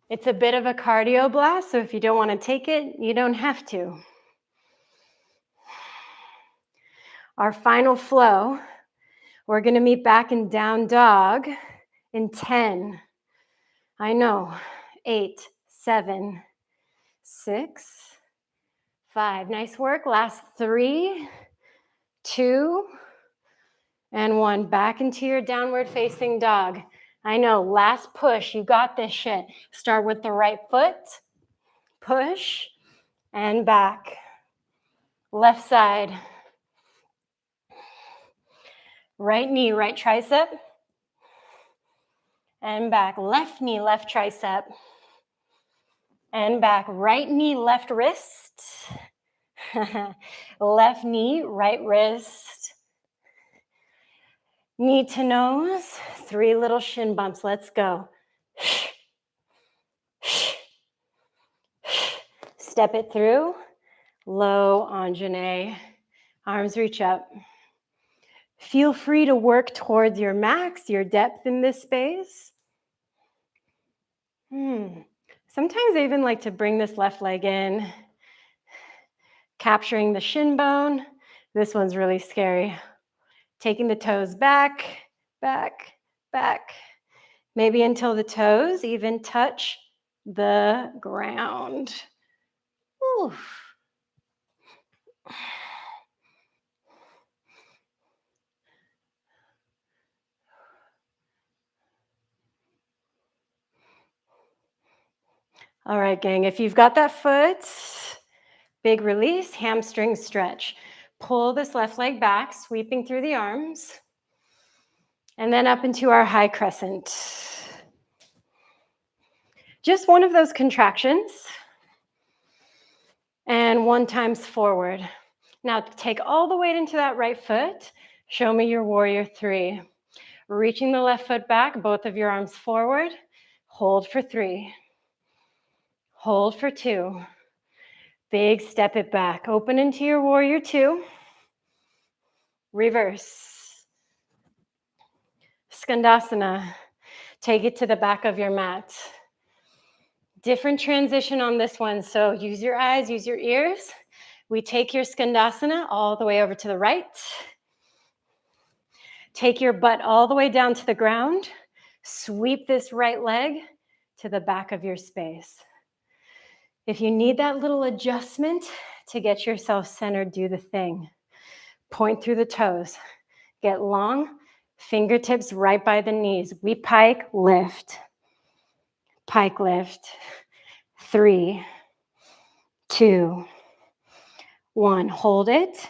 It's a bit of a cardio blast, so if you don't want to take it, you don't have to. Our final flow, we're going to meet back in down dog in 10. I know. 8, 7, 6, 5. Nice work. Last 3, 2, and 1. Back into your downward facing dog. I know. Last push. You got this shit. Start with the right foot. Push and back. Left side. Right knee, right tricep. And back. Left knee, left tricep. And back. Right knee, left wrist. Left knee, right wrist. Knee to nose. 3 little shin bumps. Let's go. Step it through. Low Anjane. Arms reach up. Feel free to work towards your max, your depth in this space. Sometimes I even like to bring this left leg in, capturing the shin bone. This one's really scary. Taking the toes back, back, back. Maybe until the toes even touch the ground. Ooh. All right, gang, if you've got that foot, big release, hamstring stretch. Pull this left leg back, sweeping through the arms, and then up into our high crescent. Just one of those contractions, and 1 times forward. Now take all the weight into that right foot. Show me your warrior 3. Reaching the left foot back, both of your arms forward. Hold for 3. Hold for 2. Big step it back. Open into your warrior 2. Reverse. Skandasana. Take it to the back of your mat. Different transition on this one, so use your eyes, use your ears. We take your Skandasana all the way over to the right. Take your butt all the way down to the ground. Sweep this right leg to the back of your space. If you need that little adjustment to get yourself centered, do the thing. Point through the toes. Get long, fingertips right by the knees. We pike, lift. Pike, lift. 3, 2, 1. Hold it.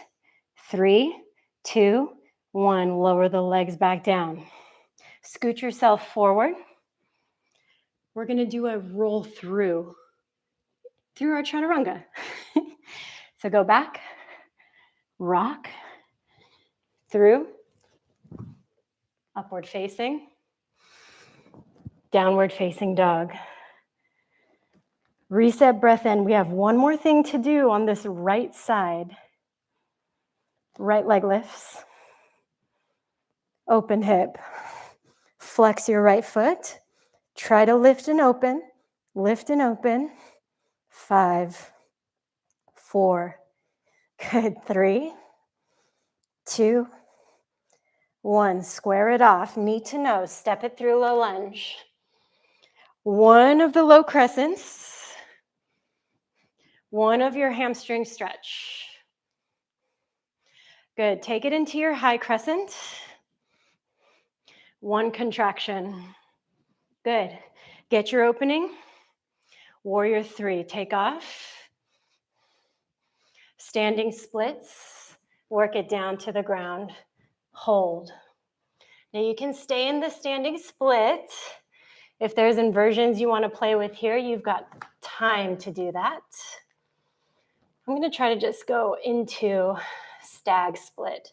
3, 2, 1. Lower the legs back down. Scoot yourself forward. We're going to do a roll through our chaturanga. So go back, rock, through, upward facing, downward facing dog. Reset, breath in. We have one more thing to do on this right side. Right leg lifts. Open hip. Flex your right foot. Try to lift and open. Lift and open. 5, 4. Good. 3, 2, 1, square it off, knee to nose, step it through, low lunge. 1 of the low crescents, 1 of your hamstring stretch. Good, take it into your high crescent. 1 contraction. Good, get your opening. Warrior 3, take off. Standing splits, work it down to the ground. Hold. Now you can stay in the standing split. If there's inversions you want to play with here, you've got time to do that. I'm going to try to just go into stag split.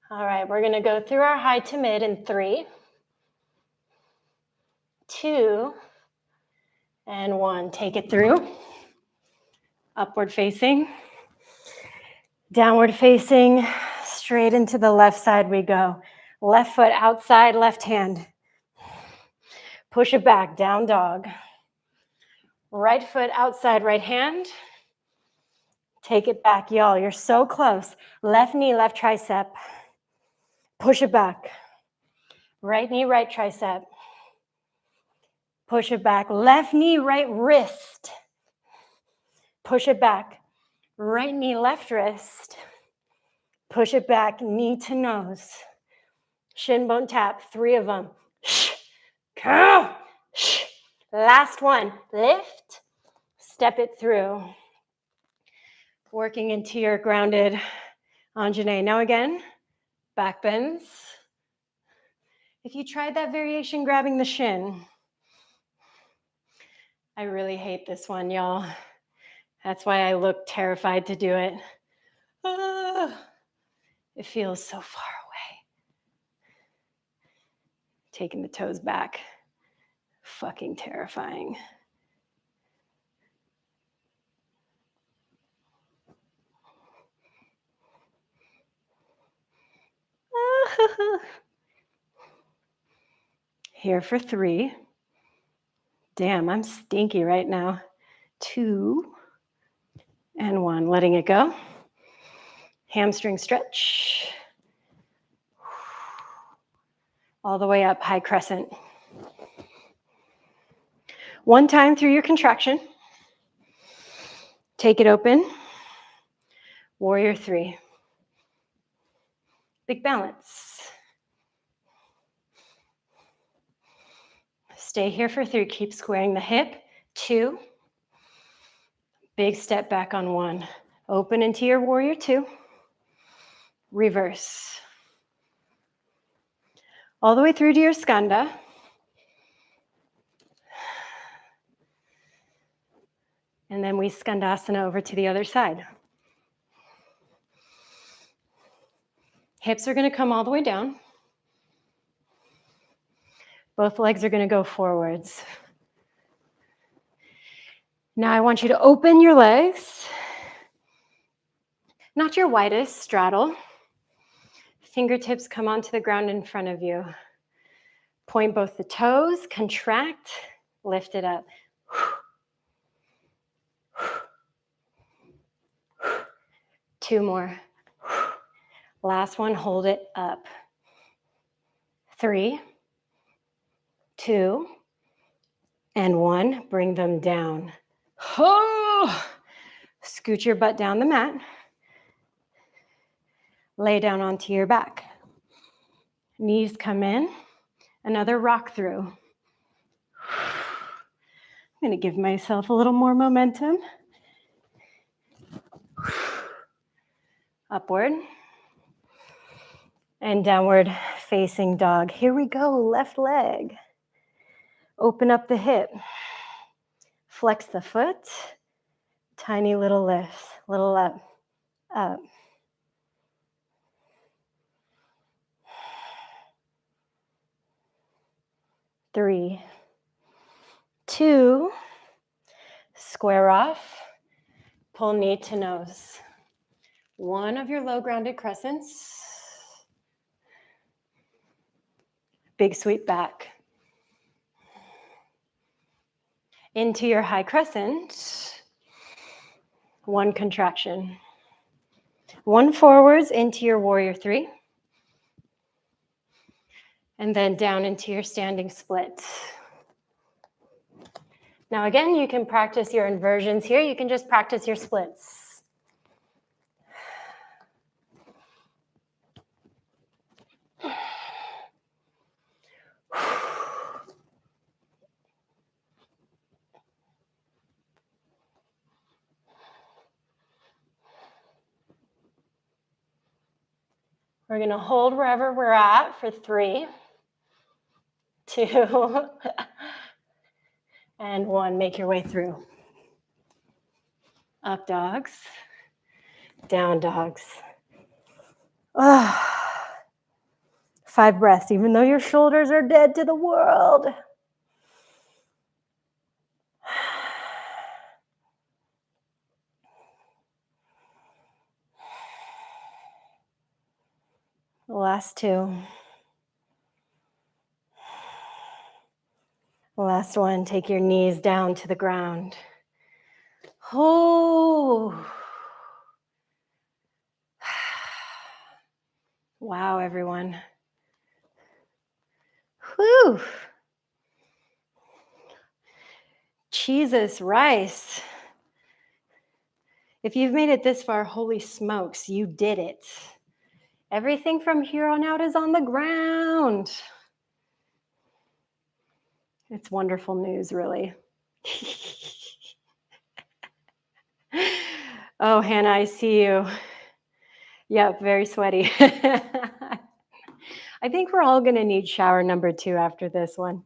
All right, we're going to go through our high to mid in 3, 2, and 1. Take it through. Upward facing. Downward facing. Straight into the left side we go. Left foot outside, left hand. Push it back, down dog. Right foot outside, right hand. Take it back, y'all. You're so close. Left knee, left tricep. Push it back. Right knee, right tricep. Push it back. Left knee, right wrist. Push it back. Right knee, left wrist. Push it back, knee to nose. Shin bone tap, 3 of them. Go. Last one. Lift. Step it through. Working into your grounded Anjane. Now again, back bends. If you tried that variation grabbing the shin, I really hate this one, y'all. That's why I look terrified to do it. It feels so far away. Taking the toes back. Fucking terrifying. Here for 3. Damn, I'm stinky right now. 2 and 1. Letting it go. Hamstring stretch. All the way up, high crescent. 1 time through your contraction. Take it open. Warrior 3. Big balance. Stay here for 3. Keep squaring the hip. 2. Big step back on 1. Open into your warrior 2. Reverse. All the way through to your skanda. And then we skandasana over to the other side. Hips are going to come all the way down. Both legs are going to go forwards. Now I want you to open your legs. Not your widest, straddle. Fingertips come onto the ground in front of you. Point both the toes, contract, lift it up. 2 more. Last one, hold it up. 3, 2, and 1. Bring them down. Oh! Scoot your butt down the mat. Lay down onto your back. Knees come in. Another rock through. I'm going to give myself a little more momentum. Upward. And downward facing dog. Here we go, left leg. Open up the hip. Flex the foot. Tiny little lifts, little up, up. 3, 2, square off, pull knee to nose. 1 of your low grounded crescents. Big sweep back. Into your high crescent. One contraction. One forwards into your warrior three. And then down into your standing split. Now again, you can practice your inversions here. You can just practice your splits. We're going to hold wherever we're at for 3, 2, and 1. Make your way through. Up dogs, down dogs. 5 breaths, even though your shoulders are dead to the world. The last 2. The last one, take your knees down to the ground. Oh. Wow, everyone. Whew. Jesus, rice. If you've made it this far, holy smokes, you did it. Everything from here on out is on the ground. It's wonderful news, really. Oh, Hannah, I see you. Yep, very sweaty. I think we're all going to need shower number 2 after this one.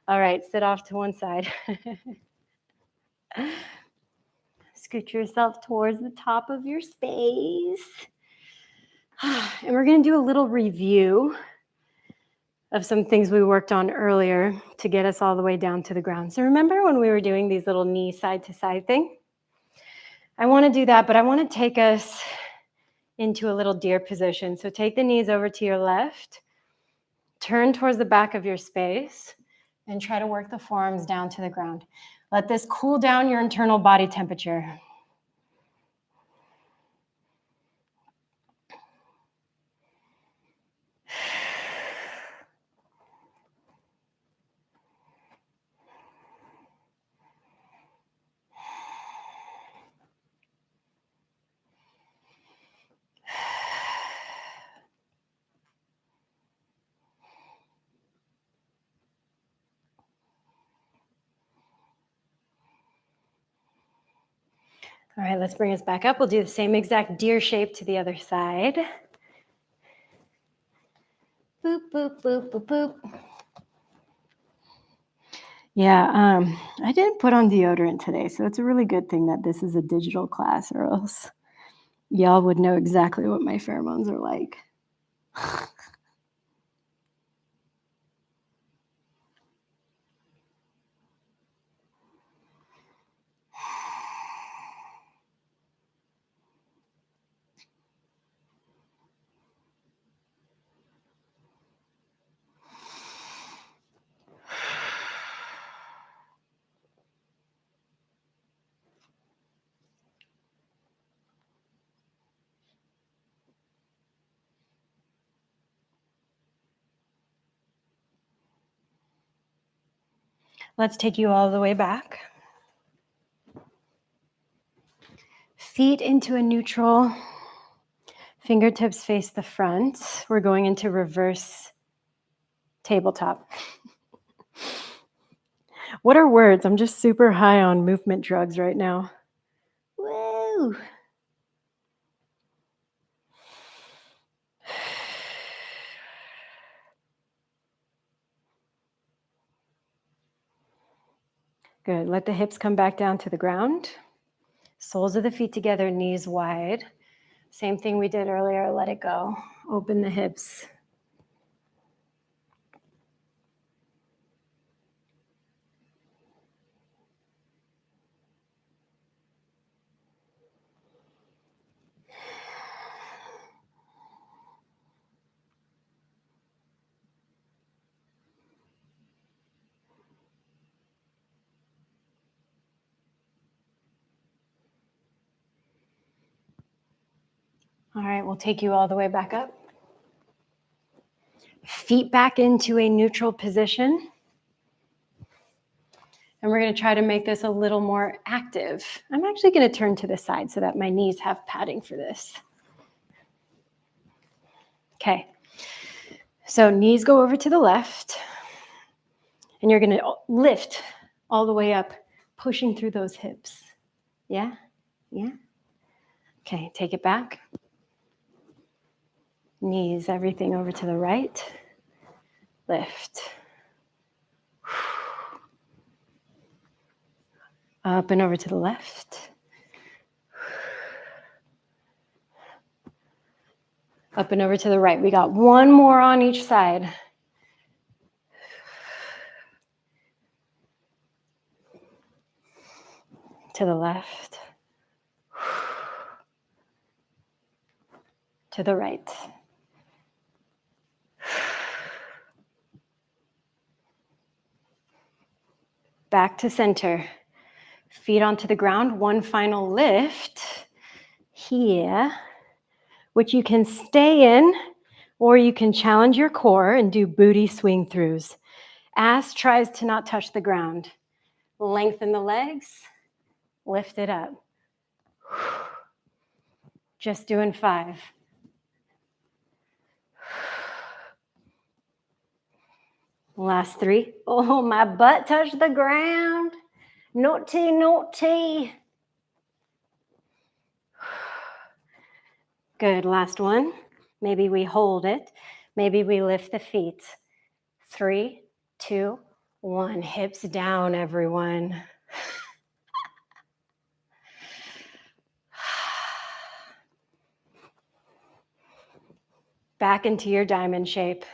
All right, sit off to one side. Scoot yourself towards the top of your space. And we're going to do a little review of some things we worked on earlier to get us all the way down to the ground. So remember when we were doing these little knee side to side thing? I want to do that, but I want to take us into a little deer position. So take the knees over to your left, turn towards the back of your space, and try to work the forearms down to the ground. Let this cool down your internal body temperature. All right, let's bring us back up. We'll do the same exact deer shape to the other side. Boop, boop, boop, boop, boop. Yeah, I didn't put on deodorant today, so it's a really good thing that this is a digital class, or else y'all would know exactly what my pheromones are like. Let's take you all the way back. Feet into a neutral. Fingertips face the front. We're going into reverse tabletop. What are words? I'm just super high on movement drugs right now. Woo! Good. Let the hips come back down to the ground. Soles of the feet together, knees wide. Same thing we did earlier. Let it go. Open the hips. All right, we'll take you all the way back up. Feet back into a neutral position. And we're going to try to make this a little more active. I'm actually going to turn to the side so that my knees have padding for this. Okay. So knees go over to the left. And you're going to lift all the way up, pushing through those hips. Yeah? Yeah? Okay, take it back. Knees, everything over to the right. Lift. Up and over to the left. Up and over to the right. We got one more on each side. To the left. To the right. Back to center. Feet onto the ground. One final lift here, which you can stay in, or you can challenge your core and do booty swing throughs. Ass tries to not touch the ground. Lengthen the legs, lift it up. Just doing 5. Last 3. Oh, my butt touched the ground. Naughty, naughty. Good, last one. Maybe we hold it. Maybe we lift the feet. 3, 2, 1. Hips down, everyone. Back into your diamond shape.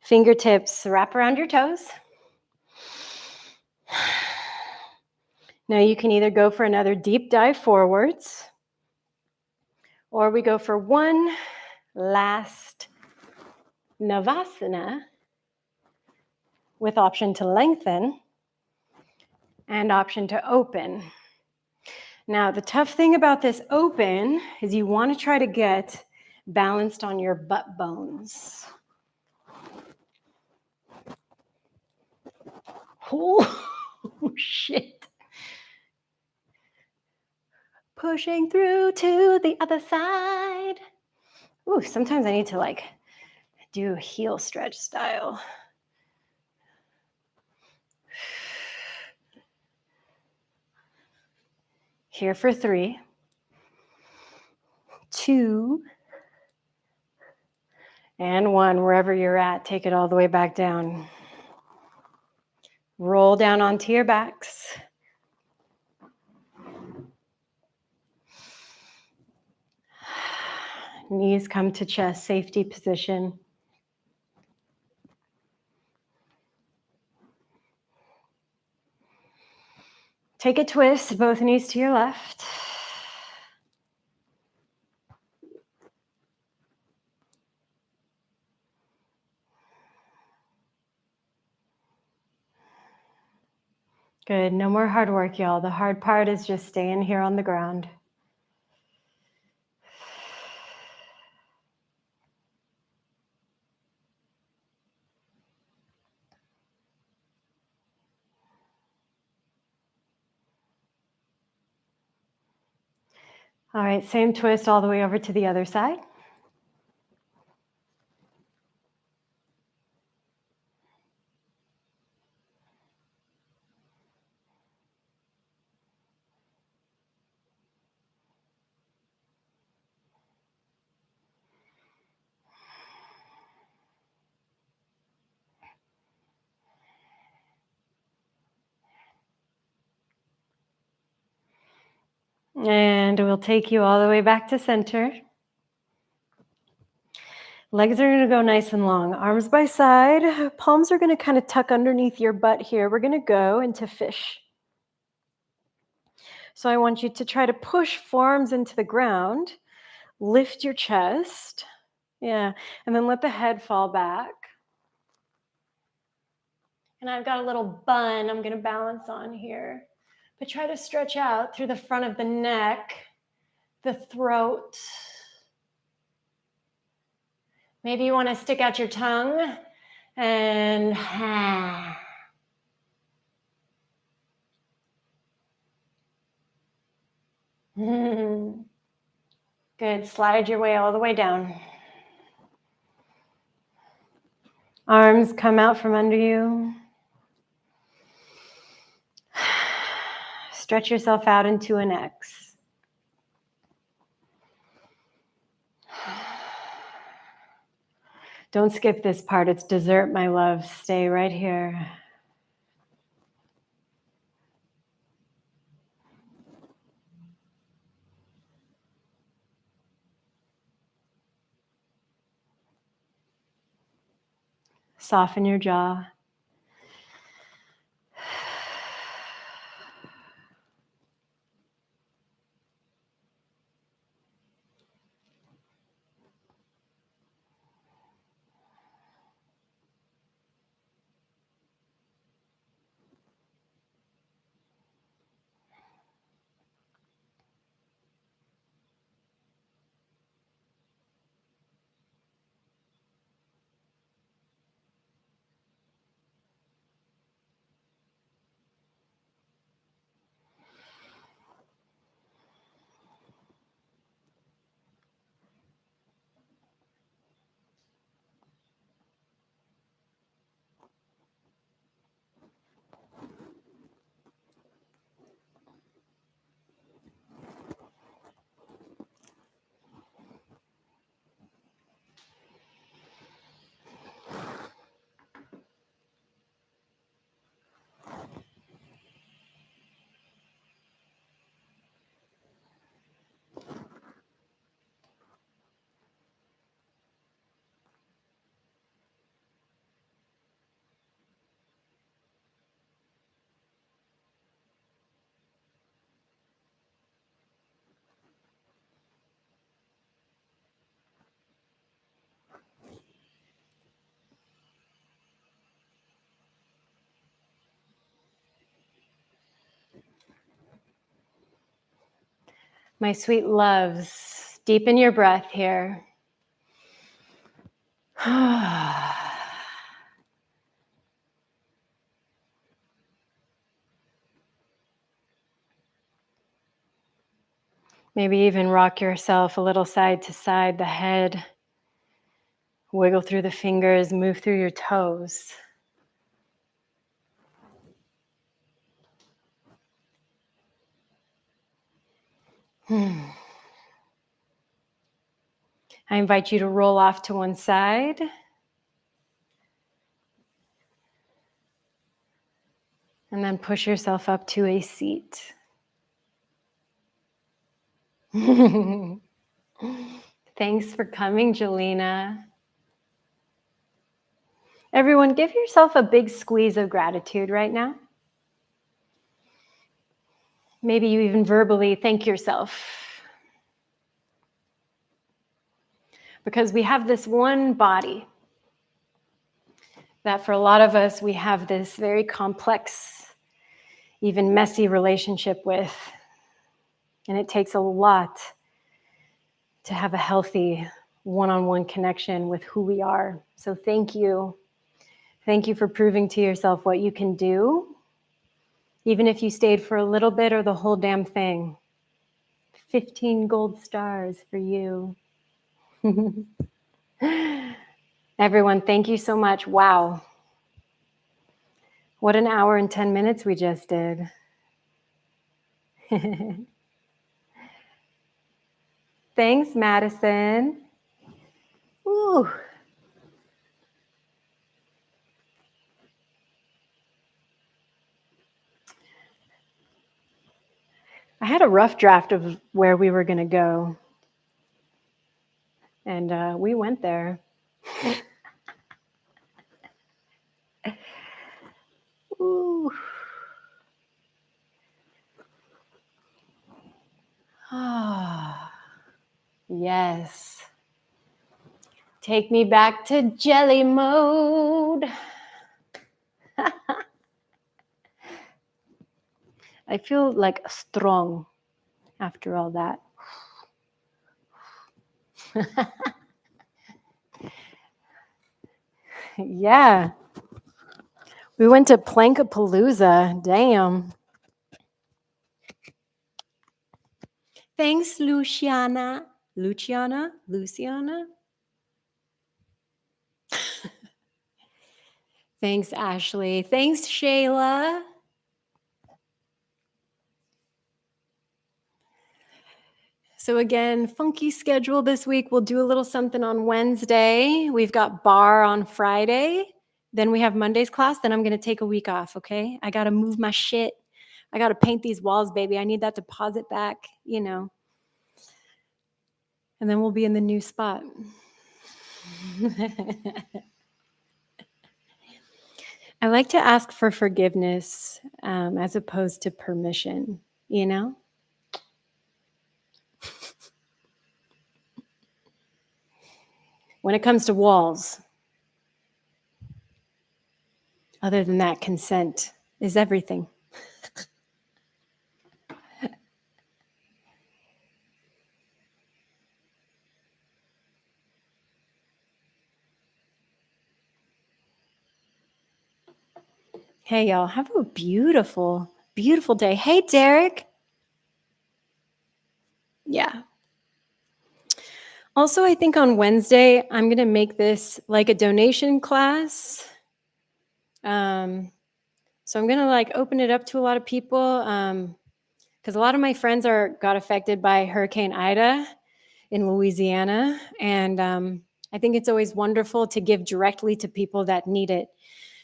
Fingertips wrap around your toes. Now you can either go for another deep dive forwards, or we go for one last Navasana with option to lengthen and option to open. Now, the tough thing about this open is you want to try to get balanced on your butt bones. Oh, shit. Pushing through to the other side. Ooh, sometimes I need to do heel stretch style. Here for 3, 2, and 1. Wherever you're at, take it all the way back down. Roll down onto your backs. Knees come to chest, safety position. Take a twist, both knees to your left. Good, no more hard work, y'all. The hard part is just staying here on the ground. All right, same twist all the way over to the other side. And we'll take you all the way back to center. Legs are going to go nice and long. Arms by side. Palms are going to kind of tuck underneath your butt here. We're going to go into fish. So I want you to try to push forearms into the ground. Lift your chest. Yeah. And then let the head fall back. And I've got a little bun I'm going to balance on here. But try to stretch out through the front of the neck, the throat. Maybe you want to stick out your tongue and good. Slide your way all the way down. Arms come out from under you. Stretch yourself out into an X. Don't skip this part. It's dessert, my love. Stay right here. Soften your jaw. My sweet loves, deepen your breath here. Maybe even rock yourself a little side to side, the head. Wiggle through the fingers, move through your toes. I invite you to roll off to one side. And then push yourself up to a seat. Thanks for coming, Jelena. Everyone, give yourself a big squeeze of gratitude right now. Maybe you even verbally thank yourself. Because we have this one body that for a lot of us, we have this very complex, even messy relationship with. And it takes a lot to have a healthy one-on-one connection with who we are. So thank you. Thank you for proving to yourself what you can do, even if you stayed for a little bit or the whole damn thing. 15 gold stars for you. Everyone, thank you so much. Wow. What an hour and 10 minutes we just did. Thanks, Madison. Ooh. I had a rough draft of where we were going to go. And we went there. Ooh. Ah. Yes. Take me back to jelly mode. I feel like strong after all that. Yeah. We went to Plankapalooza. Damn. Thanks, Luciana. Luciana? Thanks, Ashley. Thanks, Shayla. So again, funky schedule this week. We'll do a little something on Wednesday. We've got bar on Friday. Then we have Monday's class. Then I'm going to take a week off, okay? I got to move my shit. I got to paint these walls, baby. I need that deposit back, And then we'll be in the new spot. I like to ask for forgiveness as opposed to permission, When it comes to walls, other than that, consent is everything. Hey, y'all, have a beautiful, beautiful day. Hey, Derek. Yeah. Also, I think on Wednesday, I'm going to make this like a donation class. So I'm going to open it up to a lot of people because a lot of my friends got affected by Hurricane Ida in Louisiana. And I think it's always wonderful to give directly to people that need it.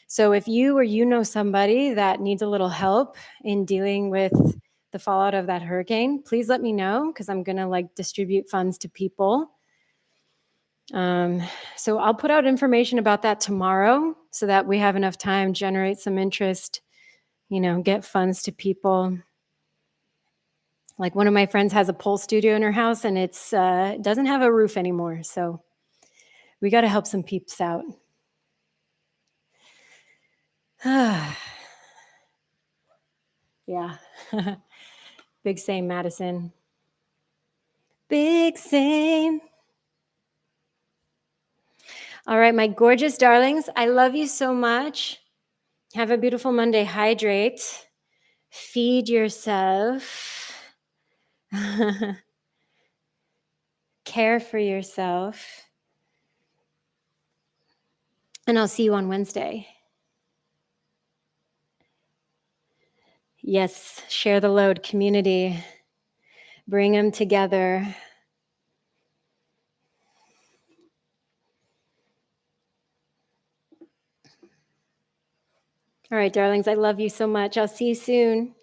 So if you or you know somebody that needs a little help in dealing with the fallout of that hurricane, please let me know because I'm going to distribute funds to people. So I'll put out information about that tomorrow so that we have enough time, generate some interest, get funds to people. Like one of my friends has a pole studio in her house and it doesn't have a roof anymore. So we got to help some peeps out. Yeah. Big same, Madison. Big same. All right, my gorgeous darlings, I love you so much. Have a beautiful Monday. Hydrate. Feed yourself. Care for yourself. And I'll see you on Wednesday. Yes, share the load, community. Bring them together. All right, darlings, I love you so much. I'll see you soon.